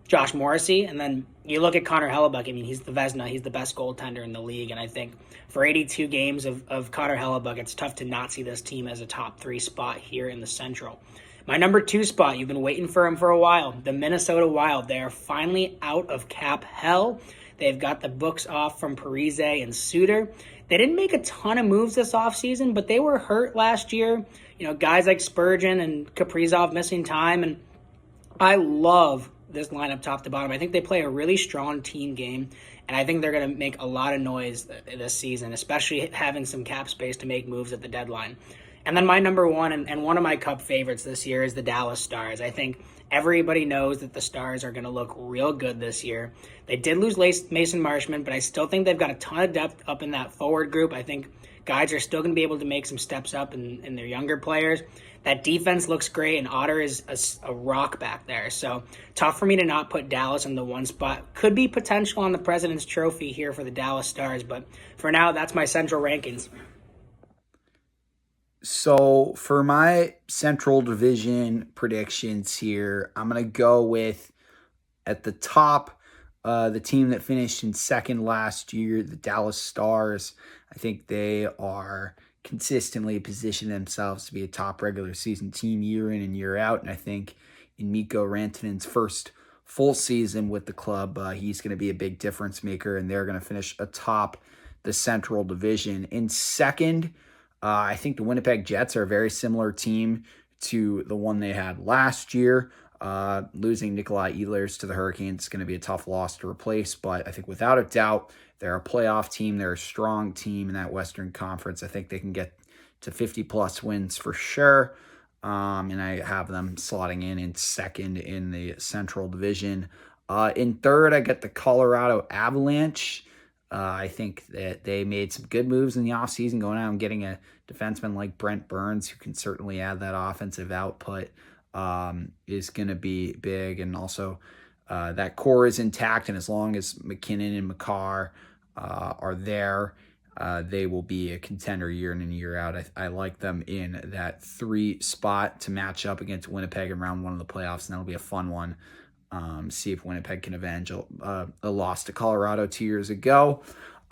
Josh Morrissey. And then you look at Connor Hellebuck. I mean, he's the Vezina. He's the best goaltender in the league, and I think for 82 games of Connor Hellebuck, it's tough to not see this team as a top 3 spot here in the Central. My number 2 spot, you've been waiting for him for a while, the Minnesota Wild. They are finally out of cap hell. They've got the books off from Parise and Suter. They didn't make a ton of moves this offseason, but they were hurt last year. Guys like Spurgeon and Kaprizov missing time. And I love this lineup top to bottom. I think they play a really strong team game, and I think they're going to make a lot of noise this season, especially having some cap space to make moves at the deadline. And then my number 1 and one of my Cup favorites this year is the Dallas Stars. I think everybody knows that the Stars are going to look real good this year. They did lose Mason Marshman, but I still think they've got a ton of depth up in that forward group. I think guys are still going to be able to make some steps up in their younger players. That defense looks great, and Otter is a rock back there. So tough for me to not put Dallas in the 1 spot. Could be potential on the President's Trophy here for the Dallas Stars, but for now, that's my Central rankings. So for my Central Division predictions here, I'm going to go with, at the top, the team that finished in second last year, the Dallas Stars. I think they are consistently positioning themselves to be a top regular season team year in and year out. And I think in Mikko Rantanen's first full season with the club, he's going to be a big difference maker, and they're going to finish atop the Central Division. In second, I think the Winnipeg Jets are a very similar team to the one they had last year. Losing Nikolai Ehlers to the Hurricanes is going to be a tough loss to replace, but I think without a doubt, they're a playoff team. They're a strong team in that Western Conference. I think they can get to 50-plus wins for sure, and I have them slotting in second in the Central Division. In third, I get the Colorado Avalanche. I think that they made some good moves in the offseason, going out and getting a defenseman like Brent Burns, who can certainly add that offensive output, is going to be big. And also that core is intact, and as long as McKinnon and Makar are there, they will be a contender year in and year out. I like them in that 3 spot to match up against Winnipeg in round 1 of the playoffs, and that'll be a fun one. See if Winnipeg can avenge a loss to Colorado 2 years ago.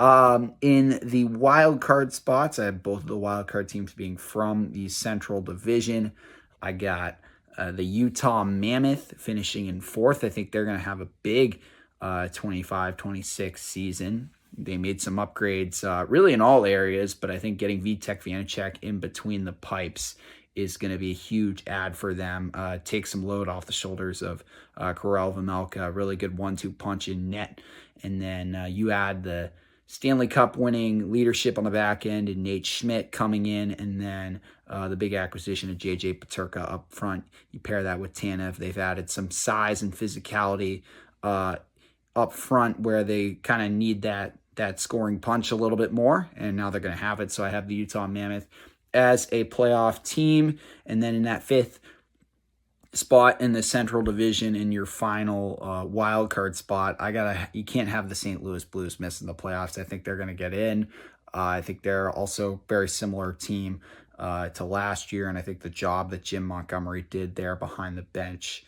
In the wild card spots, I have both of the wild card teams being from the Central Division. I got the Utah Mammoth finishing in 4th. I think they're going to have a big 25-26 season. They made some upgrades really in all areas, but I think getting Vitek Vanacek in between the pipes is going to be a huge add for them. Take some load off the shoulders of Karel Vejmelka, really good 1-2 punch in net. And then you add the Stanley Cup winning leadership on the back end and Nate Schmidt coming in, and then the big acquisition of JJ Peterka up front. You pair that with Tanev. They've added some size and physicality up front where they kind of need that scoring punch a little bit more, and now they're going to have it. So I have the Utah Mammoth as a playoff team. And then in that 5th spot in the Central Division, in your final wild card spot, you can't have the St. Louis Blues missing the playoffs. I think they're going to get in. I think they're also very similar team to last year, and I think the job that Jim Montgomery did there behind the bench,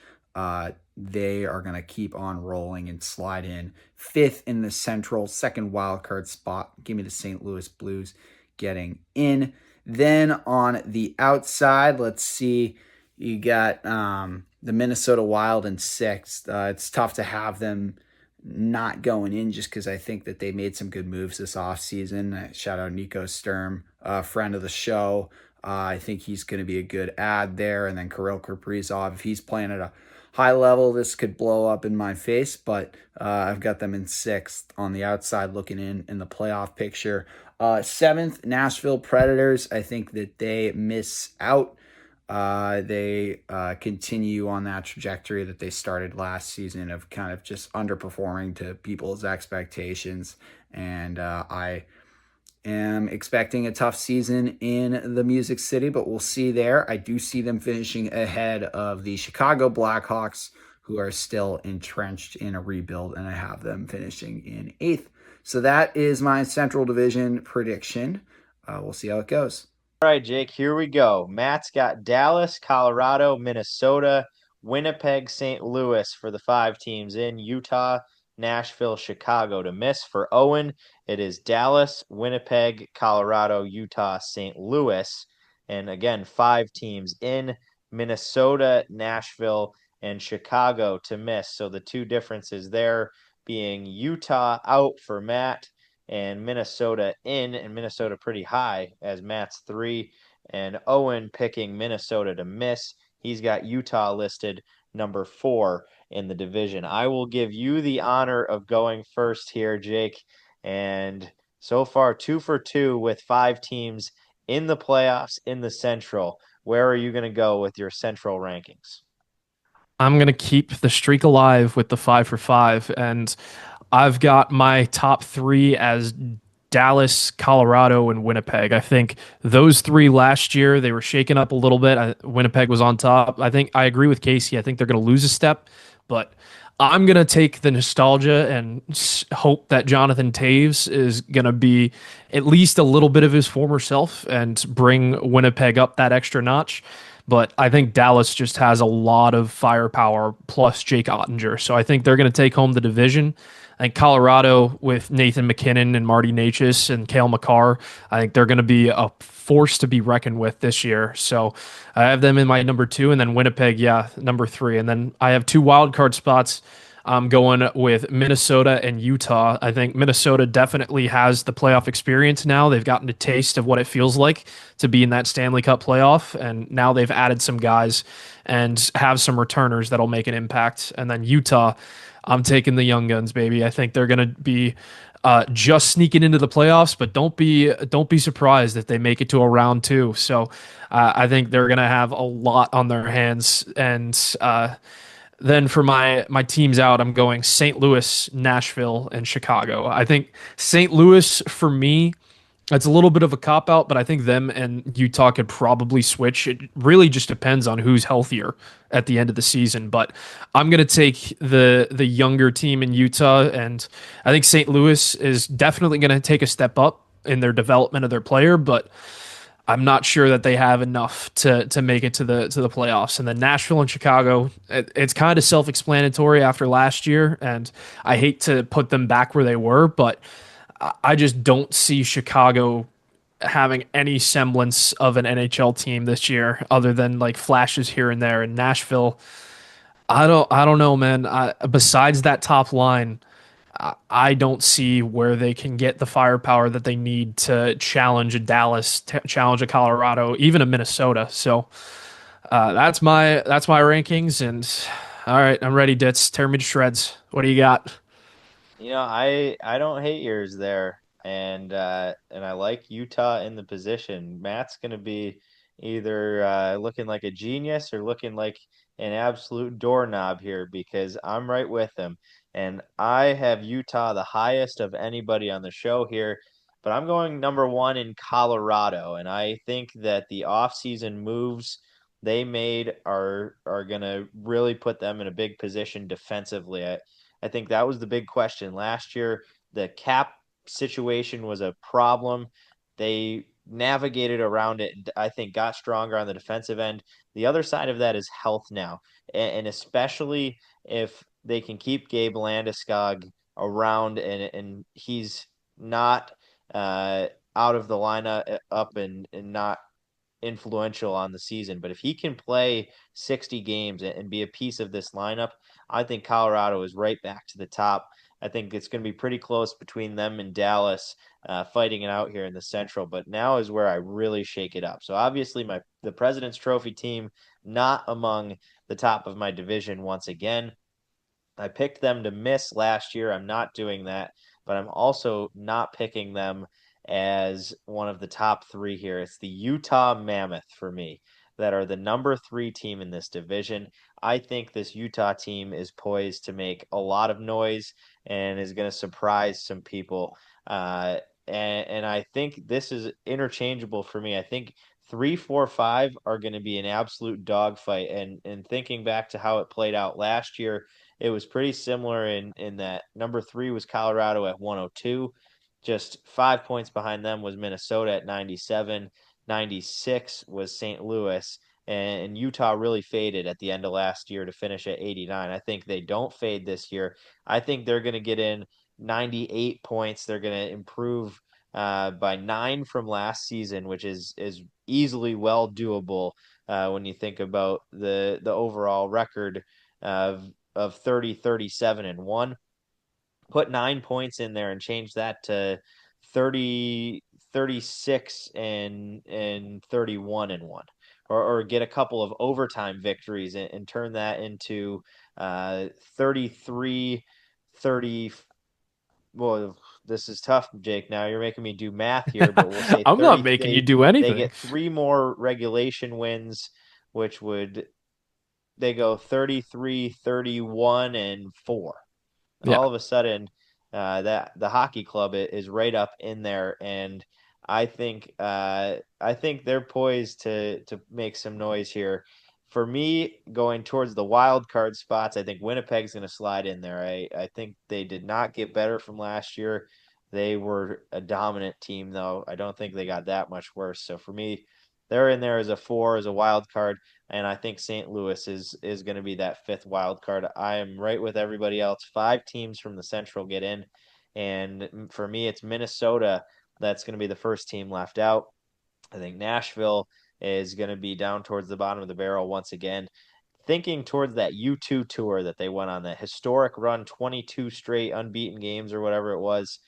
they are going to keep on rolling and slide in 5th in the Central, 2nd wild card spot. Give me the St. Louis Blues getting in. Then on the outside, let's see, you got the Minnesota Wild in 6th. It's tough to have them not going in just because I think that they made some good moves this offseason. Shout out Nico Sturm, friend of the show. I think he's going to be a good add there. And then Kirill Kaprizov, if he's playing at a high level, this could blow up in my face, but I've got them in 6th on the outside looking in the playoff picture. 7th, Nashville Predators. I think that they miss out. They continue on that trajectory that they started last season of kind of just underperforming to people's expectations. And I am expecting a tough season in the Music City, but we'll see there. I do see them finishing ahead of the Chicago Blackhawks, who are still entrenched in a rebuild, and I have them finishing in 8th. So that is my Central Division prediction. We'll see how it goes. All right, Jake, here we go. Matt's got Dallas, Colorado, Minnesota, Winnipeg, St. Louis for the 5 teams in, Utah, Nashville, Chicago to miss. For Owen, it is Dallas, Winnipeg, Colorado, Utah, St. Louis. And again, 5 teams in, Minnesota, Nashville, and Chicago to miss. So the 2 differences there being Utah out for Matt and Minnesota in, and Minnesota pretty high as Matt's 3, and Owen picking Minnesota to miss. He's got Utah listed number 4 in the division. I will give you the honor of going first here, Jake. And so far, 2 for 2 with 5 teams in the playoffs in the Central. Where are you going to go with your Central rankings? I'm going to keep the streak alive with the 5 for 5, and I've got my top 3 as Dallas, Colorado, and Winnipeg. I think those 3 last year, they were shaken up a little bit. Winnipeg was on top. I think I agree with Casey. I think they're going to lose a step, but I'm going to take the nostalgia and hope that Jonathan Toews is going to be at least a little bit of his former self and bring Winnipeg up that extra notch. But I think Dallas just has a lot of firepower plus Jake Ottinger. So I think they're going to take home the division. I think Colorado with Nathan McKinnon and Marty Necas and Cale Makar, I think they're going to be a force to be reckoned with this year. So I have them in my number 2, and then Winnipeg, number 3. And then I have 2 wild card spots. I'm going with Minnesota and Utah. I think Minnesota definitely has the playoff experience now. They've gotten a taste of what it feels like to be in that Stanley Cup playoff, and now they've added some guys and have some returners that'll make an impact. And then Utah, I'm taking the young guns, baby. I think they're going to be just sneaking into the playoffs, but don't be surprised if they make it to a round two. So I think they're going to have a lot on their hands. And then for my teams out, I'm going St. Louis, Nashville, and Chicago. I think St. Louis for me, it's a little bit of a cop out, but I think them and Utah could probably switch. It really just depends on who's healthier at the end of the season. But I'm gonna take the younger team in Utah, and I think St. Louis is definitely gonna take a step up in their development of their player, but I'm not sure that they have enough to make it to the playoffs. And then Nashville and Chicago, it's kind of self-explanatory after last year, and I hate to put them back where they were, but I just don't see Chicago having any semblance of an NHL team this year, other than like flashes here and there. And Nashville, I don't know, man. Besides that top line, I don't see where they can get the firepower that they need to challenge a Dallas, challenge a Colorado, even a Minnesota. So that's my rankings. And all right, I'm ready, Ditz. Tear me to shreds. What do you got? I don't hate yours there, and I like Utah in the position. Matt's gonna be either looking like a genius or looking like an absolute doorknob here because I'm right with him, and I have Utah the highest of anybody on the show here, but I'm going number one in Colorado, and I think that the offseason moves they made are gonna really put them in a big position defensively. I think that was the big question last year. The cap situation was a problem. They navigated around it and I think got stronger on the defensive end. The other side of that is health now, and especially if they can keep Gabe Landeskog around and he's not out of the lineup up and not influential on the season. But if he can play 60 games and be a piece of this lineup, I think Colorado is right back to the top. I think it's going to be pretty close between them and Dallas fighting it out here in the Central. But now is where I really shake it up. So obviously, the President's Trophy team not among the top of my division once again. I picked them to miss last year. I'm not doing that, but I'm also not picking them as one of the top three here. It's the Utah Mammoth for me that are the number three team in this division. I think this Utah team is poised to make a lot of noise and is going to surprise some people. And I think this is interchangeable for me. I think 3, 4, 5 are going to be an absolute dogfight. And thinking back to how it played out last year, it was pretty similar in that number three was Colorado at 102. Just 5 points behind them was Minnesota at 97. 96 was St. Louis. And Utah really faded at the end of last year to finish at 89. I think they don't fade this year. I think they're going to get in 98 points. They're going to improve by 9 from last season, which is easily well doable when you think about the overall record of 30, 37, and 1. Put 9 points in there and change that to 30, 36, and 31 and 1. Or get a couple of overtime victories and turn that into 33, 30. Well, this is tough, Jake. Now you're making me do math here, but we'll say I'm 30, not making you do anything. They get 3 more regulation wins, which would they go 33, 31, and 4. Yeah. All of a sudden, that the hockey club is right up in there, and I think they're poised to make some noise here. For me, going towards the wild card spots, I think Winnipeg's going to slide in there. I think they did not get better from last year. They were a dominant team, though. I don't think they got that much worse. So for me, they're in there as a 4, as a wild card, and I think St. Louis is going to be that 5th wild card. I am right with everybody else. 5 teams from the Central get in, and for me, it's Minnesota that's going to be the first team left out. I think Nashville is going to be down towards the bottom of the barrel once again. thinking towards that U2 tour that they went on, that historic run, 22 straight unbeaten games or whatever it was.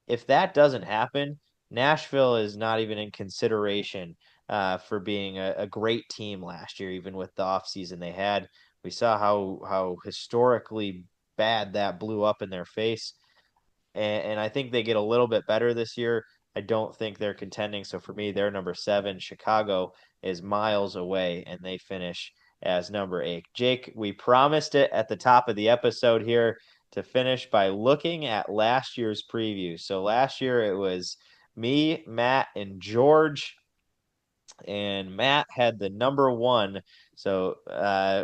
If that doesn't happen, Nashville is not even in consideration for being a great team last year, even with the offseason they had. We saw how historically bad that blew up in their face. And I think they get a little bit better this year. I don't think they're contending. So for me, they're number 7. Chicago is miles away, and they finish as number 8. Jake, we promised it at the top of the episode here to finish by looking at last year's preview. So last year it was me, Matt, and George. And Matt had the number 1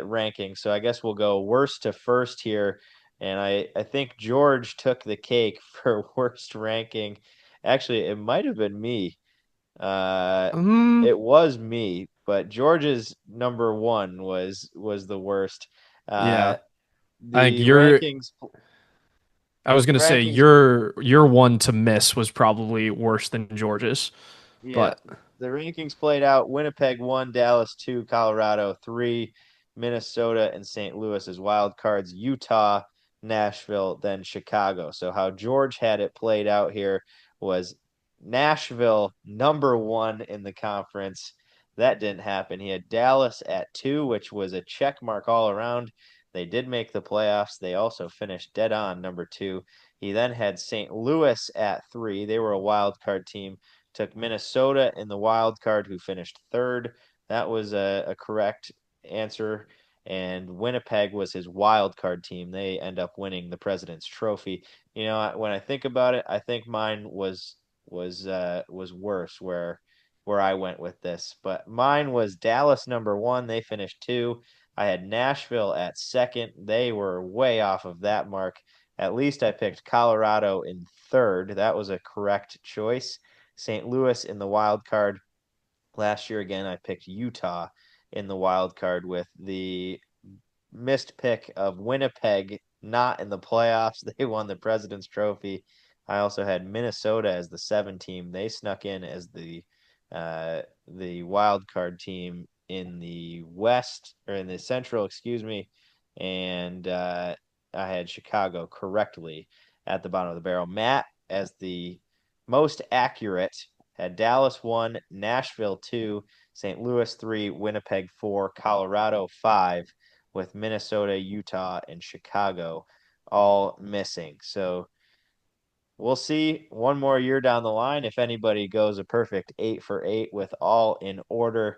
ranking. So I guess we'll go worst to first here. And I think George took the cake for worst ranking. Actually, it might have been me. It was me, but George's number 1 was the worst. Yeah. The I think you're rankings. I was going to say rankings, your one to miss was probably worse than George's. yeah, But the rankings played out: Winnipeg 1, Dallas 2, Colorado 3, Minnesota and St. Louis as wild cards, Utah, Nashville, then Chicago. So how George had it played out here was Nashville number 1 in the conference. That didn't happen. He had Dallas at 2, which was a check mark all around. They did make the playoffs. They also finished dead on number 2. He then had St. Louis at 3. They were a wild card team. Took Minnesota in the wild card, who finished 3rd. That was a correct answer. And Winnipeg was his wild card team. They end up winning the President's Trophy. You know, when I think about it, I think mine was worse where I went with this. But mine was Dallas number 1. They finished 2. I had Nashville at 2nd. They were way off of that mark. At least I picked Colorado in 3rd. That was a correct choice. St. Louis in the wild card. Last year, again, I picked Utah in the wild card with the missed pick of Winnipeg not in the playoffs. They won the President's Trophy. I also had Minnesota as the 7 team. They snuck in as the wild card team in the West, or in the Central, excuse me. And I had Chicago correctly at the bottom of the barrel. Matt, as the most accurate, had Dallas 1, Nashville 2, St. Louis 3, Winnipeg 4, Colorado 5, with Minnesota, Utah, and Chicago all missing. So we'll see one more year down the line if anybody goes a perfect 8 for 8 with all in order.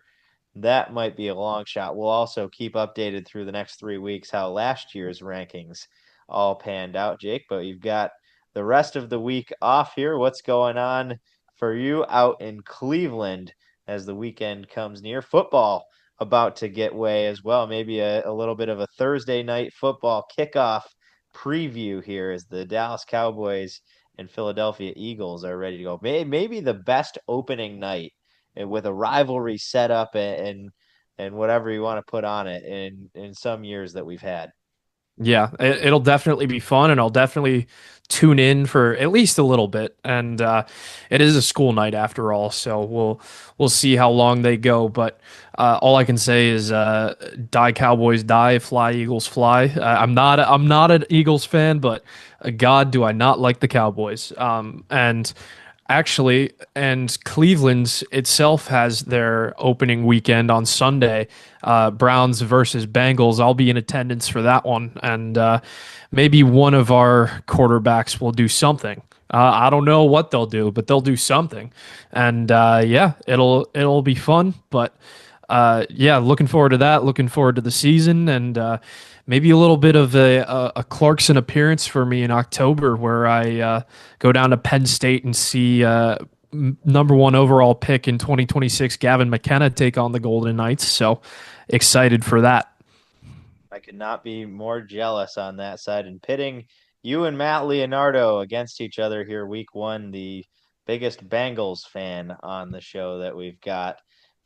That might be a long shot. We'll also keep updated through the next 3 weeks how last year's rankings all panned out, Jake. But you've got the rest of the week off here. What's going on for you out in Cleveland as the weekend comes near? Football about to get way as well. Maybe a little bit of a Thursday night football kickoff preview here as the Dallas Cowboys and Philadelphia Eagles are ready to go. Maybe the best opening night with a rivalry set up and whatever you want to put on it in some years that we've had. yeah, it'll definitely be fun, and I'll definitely tune in for at least a little bit. And it is a school night after all, so we'll see how long they go. But all I can say is, die Cowboys, die, fly Eagles, fly. I'm not an Eagles fan, but God, do I not like the Cowboys. And actually, and Cleveland itself has their opening weekend on Sunday, Browns versus Bengals. I'll be in attendance for that one, and maybe one of our quarterbacks will do something. I don't know what they'll do, but they'll do something, and yeah, it'll be fun. But yeah, looking forward to that. Looking forward to the season, and maybe a little bit of a Clarkson appearance for me in October, where I go down to Penn State and see number 1 overall pick in 2026, Gavin McKenna, take on the Golden Knights. So excited for that. I could not be more jealous on that side. And pitting you and Matt Leonardo against each other here, week 1, the biggest Bengals fan on the show that we've got.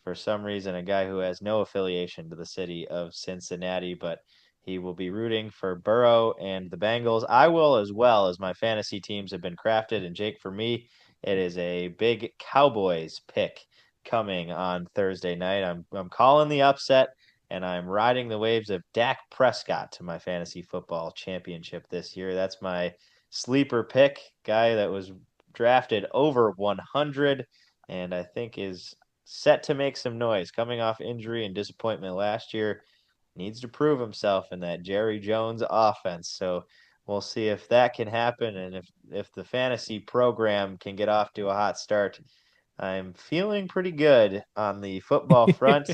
For some reason, a guy who has no affiliation to the city of Cincinnati, but he will be rooting for Burrow and the Bengals. I will, as well, as my fantasy teams have been crafted. And Jake, for me, it is a big Cowboys pick coming on Thursday night. I'm calling the upset. and I'm riding the waves of Dak Prescott to my fantasy football championship this year. That's my sleeper pick, guy that was drafted over 100 and I think is set to make some noise coming off injury and disappointment last year. Needs to prove himself in that Jerry Jones offense. So we'll see if that can happen and if the fantasy program can get off to a hot start. I'm feeling pretty good on the football front.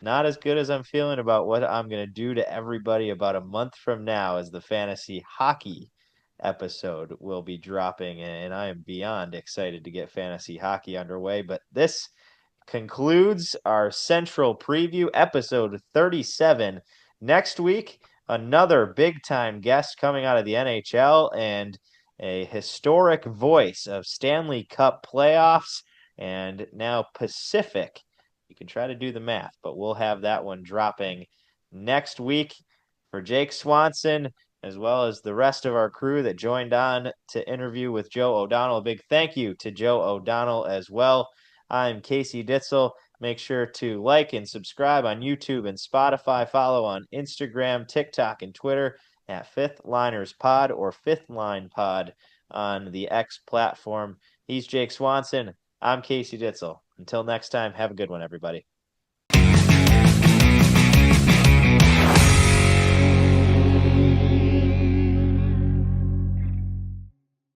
Not as good as I'm feeling about what I'm going to do to everybody about a month from now as the fantasy hockey episode will be dropping. And I am beyond excited to get fantasy hockey underway. But this concludes our Central Preview, episode 37. Next week, another big-time guest coming out of the NHL and a historic voice of Stanley Cup playoffs and now Pacific. You can try to do the math, but we'll have that one dropping next week. For Jake Swanson, as well as the rest of our crew that joined on to interview with Joe O'Donnell, a big thank you to Joe O'Donnell as well. I'm Casey Ditzel. Make sure to like and subscribe on YouTube and Spotify. Follow on Instagram, TikTok, and Twitter at Fifth Liners Pod or Fifth Line Pod on the X platform. He's Jake Swanson. I'm Casey Ditzel. Until next time, have a good one, everybody.